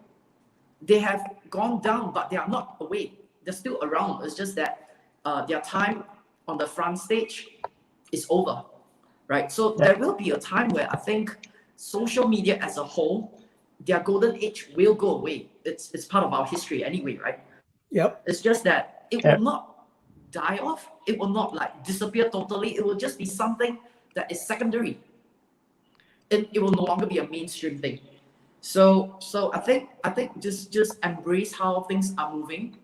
they have gone down, but they are not away. They're still around. It's just that their time on the front stage is over, right? So there will be a time where I think social media as a whole, their golden age will go away. It's part of our history anyway, right? Yep. It's just that it will not die off. It will not like disappear totally. It will just be something that is secondary. It will no longer be a mainstream thing. So I think just embrace how things are moving.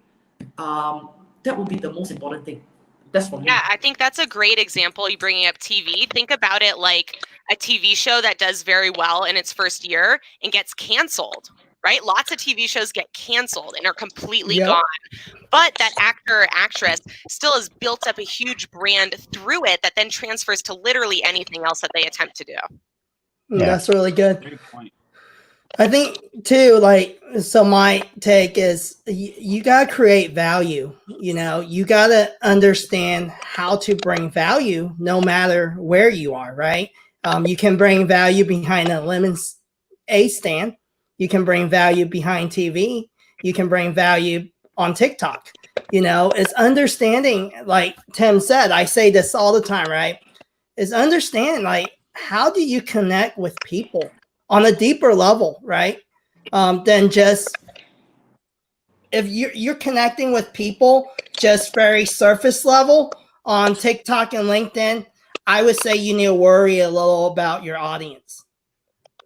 That will be the most important thing. That's for me. Yeah, I think that's a great example. You bringing up TV. Think about it like a TV show that does very well in its first year and gets canceled, right? Lots of TV shows get canceled and are completely gone. But that actor or actress still has built up a huge brand through it that then transfers to literally anything else that they attempt to do. That's really good. Great point. I think too, so my take is you got to create value. You got to understand how to bring value no matter where you are, right? You can bring value behind a lemonade stand. You can bring value behind TV. You can bring value on TikTok. It's understanding, like Tim said, I say this all the time, right? Is understand, how do you connect with people on a deeper level, right? Than just, if you're connecting with people just very surface level on TikTok and LinkedIn, I would say you need to worry a little about your audience,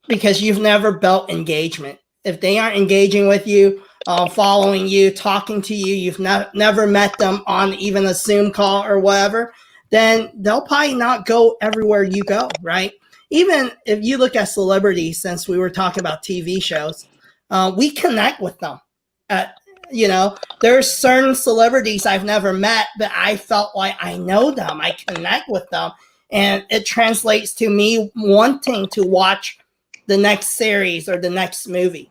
because you've never built engagement. If they aren't engaging with you, following you, talking to you, you've never met them on even a Zoom call or whatever, then they'll probably not go everywhere you go, right? Even if you look at celebrities, since we were talking about TV shows, we connect with them. There's certain celebrities I've never met, but I felt like I know them. I connect with them. And it translates to me wanting to watch the next series or the next movie.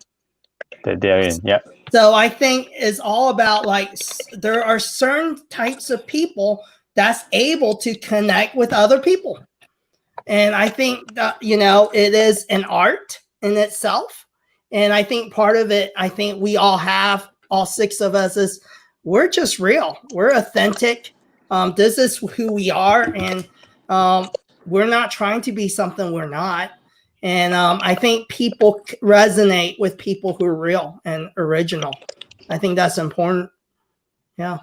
That they're in, yeah. So I think it's all about, there are certain types of people that's able to connect with other people. And I think that, it is an art in itself. And I think part of it, I think we all have, all six of us, is we're just real. We're authentic. This is who we are. And we're not trying to be something we're not. And I think people resonate with people who are real and original. I think that's important. Yeah.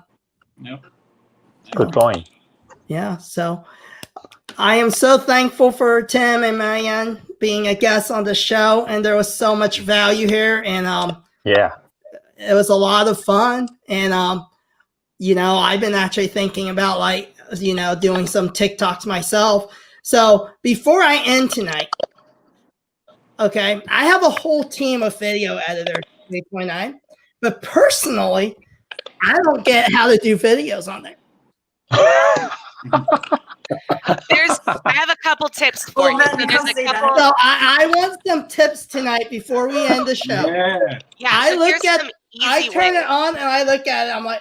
Yep. Good point. Yeah. So I am so thankful for Tim and Maayan being a guest on the show, and there was so much value here, and it was a lot of fun. And I've been actually thinking about doing some TikToks myself. So before I end tonight, okay, I have a whole team of video editors, 3.9, but personally, I don't get how to do videos on there. I have a couple tips for you. man, So you there's can't a say couple. So I want some tips tonight before we end the show. Yeah. Yeah, I so look here's at, some I easy turn ways. it on and I look at it. I'm like,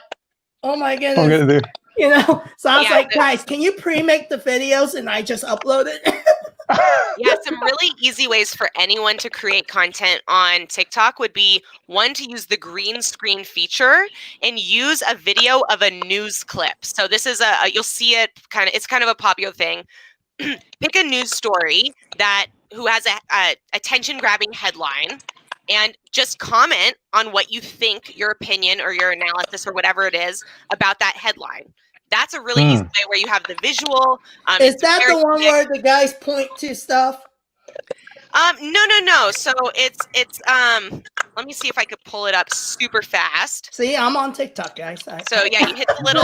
oh my I'm goodness. gonna do. You know, so I was Yeah, like, guys, can you pre-make the videos and I just upload it? Yeah, some really easy ways for anyone to create content on TikTok would be one, to use the green screen feature and use a video of a news clip. So this is you'll see it it's kind of a popular thing. Pick a news story who has a attention grabbing headline, and just comment on what you think, your opinion or your analysis or whatever it is about that headline. That's a really easy way where you have the visual. Is it's that very the one quick. where the guys point to stuff? No. So it's let me see if I could pull it up super fast. See, I'm on TikTok, guys. So yeah, you hit the little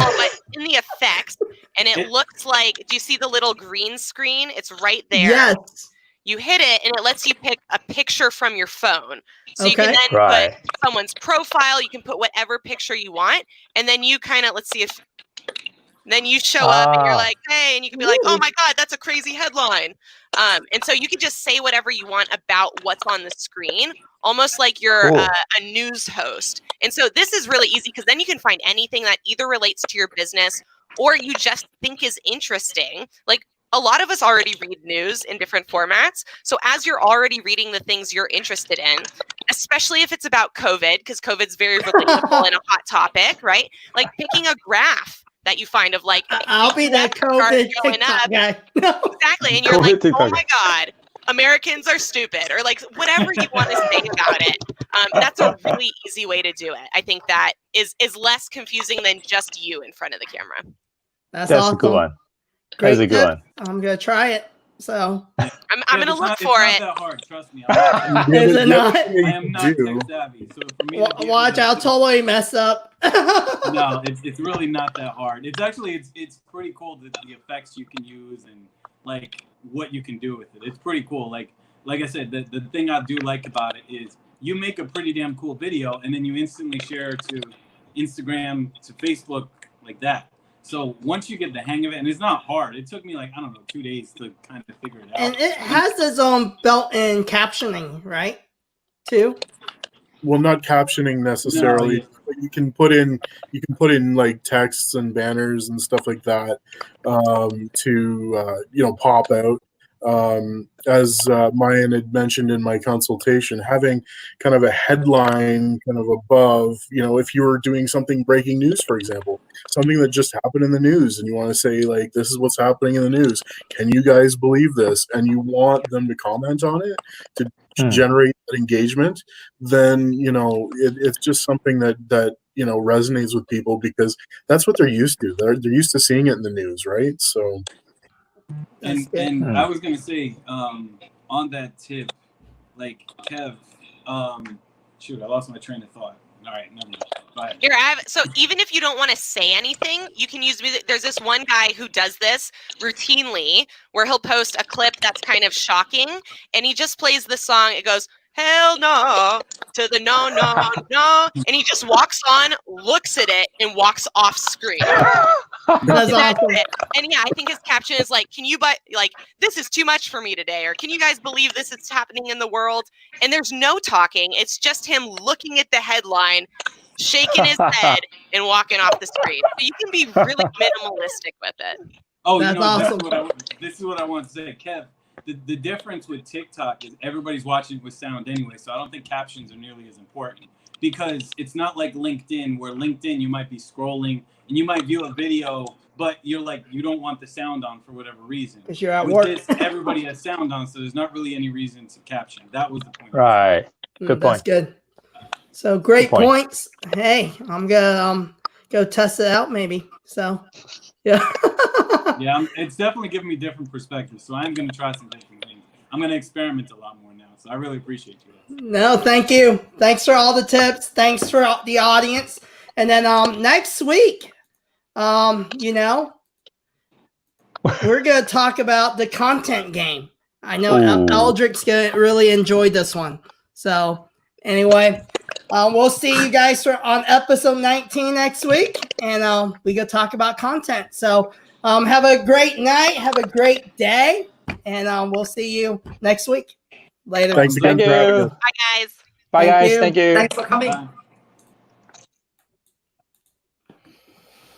in the effects, and it looks like. Do you see the little green screen? It's right there. Yes. You hit it, and it lets you pick a picture from your phone. So you Okay. can then Right. put someone's profile. You can put whatever picture you want, and then you kind of let's see if. Then you show up and you're like, hey, and you can be like, oh my God, that's a crazy headline. And so you can just say whatever you want about what's on the screen, almost like you're Cool. a news host. And so this is really easy because then you can find anything that either relates to your business or you just think is interesting. Like a lot of us already read news in different formats. So as you're already reading the things you're interested in, especially if it's about COVID, because COVID's very relatable and a hot topic, right? Like picking a graph that you find of like I'll be that COVID TikTok guy. exactly, and you're COVID like, TikTok oh my God, Americans are stupid, or like whatever you want to say about it. That's a really easy way to do it. I think that is less confusing than just you in front of the camera. That's That's awesome. a good one. Great That's a good tip. one. I'm gonna try it. So I'm gonna look for It's it. not that hard, trust me. I'm is it not? I am not tech savvy, so for me, to be able Watch, to- I'll totally mess up. No, it's really not that hard. It's actually it's pretty cool the effects you can use and like what you can do with it. It's pretty cool. Like I said, the thing I do like about it is you make a pretty damn cool video and then you instantly share it to Instagram, to Facebook, like that. So once you get the hang of it, and it's not hard. It took me like, I don't know, 2 days to kind of figure it out. And it has its own built-in captioning, right? Too. Well, not captioning necessarily. No, But you can put in like texts and banners and stuff like that to pop out. As Maayan had mentioned in my consultation, having kind of a headline kind of above, if you were doing something breaking news, for example, something that just happened in the news and you want to say like, this is what's happening in the news. Can you guys believe this? And you want them to comment on it to generate that engagement, then, it's just something that resonates with people because that's what they're used to. They're used to seeing it in the news, right? So. And I was gonna say on that tip, like Kev, shoot, I lost my train of thought. All right, never mind. Go ahead. Here, so even if you don't want to say anything, you can use music. There's this one guy who does this routinely where he'll post a clip that's kind of shocking and he just plays the song. It goes, hell no to the no, no, no. And he just walks on, looks at it, and walks off screen. That's awesome. It. And yeah, I think his caption is like, this is too much for me today, or can you guys believe this is happening in the world? And there's no talking. It's just him looking at the headline, shaking his head, and walking off the screen. So you can be really minimalistic with it. Oh, That's awesome. This is what I want to say, Kev. The difference with TikTok is everybody's watching with sound anyway, so I don't think captions are nearly as important because it's not like LinkedIn, where LinkedIn you might be scrolling and you might view a video, but you're like, you don't want the sound on for whatever reason. Because you're at With work. this, everybody has sound on, so there's not really any reason to caption. That was the point. Right. Good That's point. good. So great Good point. points. Hey, I'm gonna go test it out maybe. So yeah. Yeah, it's definitely giving me different perspectives, so I'm going to try some different things. I'm going to experiment a lot more now, so I really appreciate you guys. No, thank you. Thanks for all the tips. Thanks for the audience. And then next week, we're gonna talk about the content game. I know Aldric's gonna really enjoy this one. So anyway, we'll see you guys on episode 19 next week, and we gonna talk about content. So Have a great night. Have a great day. And we'll see you next week. Later. Thanks again Thank for having you. us. Bye, guys. Bye, Thank guys. you. Thank you. Thanks for coming. Bye.